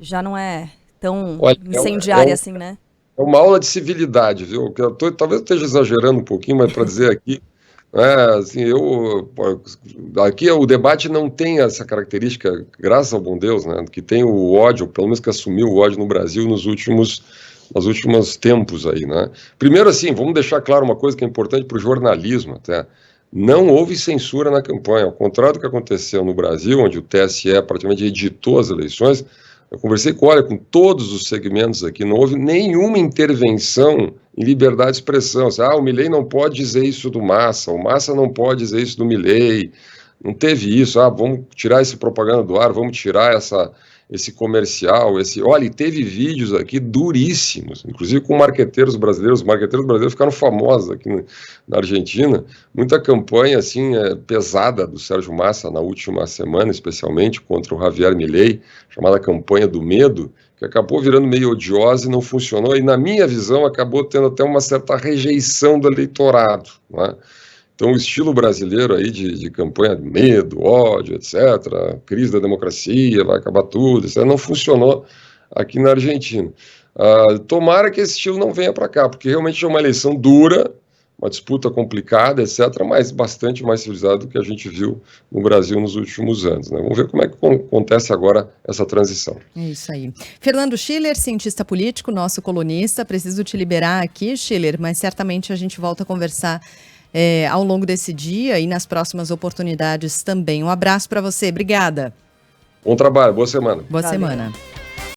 já não é tão incendiária assim, né? É uma aula de civilidade, viu? Talvez eu esteja exagerando um pouquinho, mas para dizer aqui. Assim, aqui o debate não tem essa característica, graças ao bom Deus, né, que tem o ódio, pelo menos que assumiu o ódio no Brasil nos últimos tempos aí, né. Primeiro, assim, vamos deixar claro uma coisa que é importante para o jornalismo até. Não houve censura na campanha, ao contrário do que aconteceu no Brasil, onde o TSE praticamente editou as eleições. Eu conversei com todos os segmentos aqui, não houve nenhuma intervenção em liberdade de expressão. O Milei não pode dizer isso do Massa, o Massa não pode dizer isso do Milei. Não teve isso, vamos tirar esse propaganda do ar, vamos tirar esse comercial, Olha, teve vídeos aqui duríssimos, inclusive com marqueteiros brasileiros. Os marqueteiros brasileiros ficaram famosos aqui na Argentina. Muita campanha, assim, pesada do Sérgio Massa na última semana, especialmente contra o Javier Milei, chamada campanha do medo, que acabou virando meio odiosa e não funcionou. E, na minha visão, acabou tendo até uma certa rejeição do eleitorado, não é? Então, o estilo brasileiro aí de campanha de medo, ódio, etc., crise da democracia, vai acabar tudo, isso não funcionou aqui na Argentina. Tomara que esse estilo não venha para cá, porque realmente é uma eleição dura, uma disputa complicada, etc., mas bastante mais civilizada do que a gente viu no Brasil nos últimos anos, né? Vamos ver como é que acontece agora essa transição. É isso aí. Fernando Schiller, cientista político, nosso colunista, preciso te liberar aqui, Schiller, mas certamente a gente volta a conversar ao longo desse dia e nas próximas oportunidades também. Um abraço para você, obrigada. Bom trabalho, boa semana. Boa semana.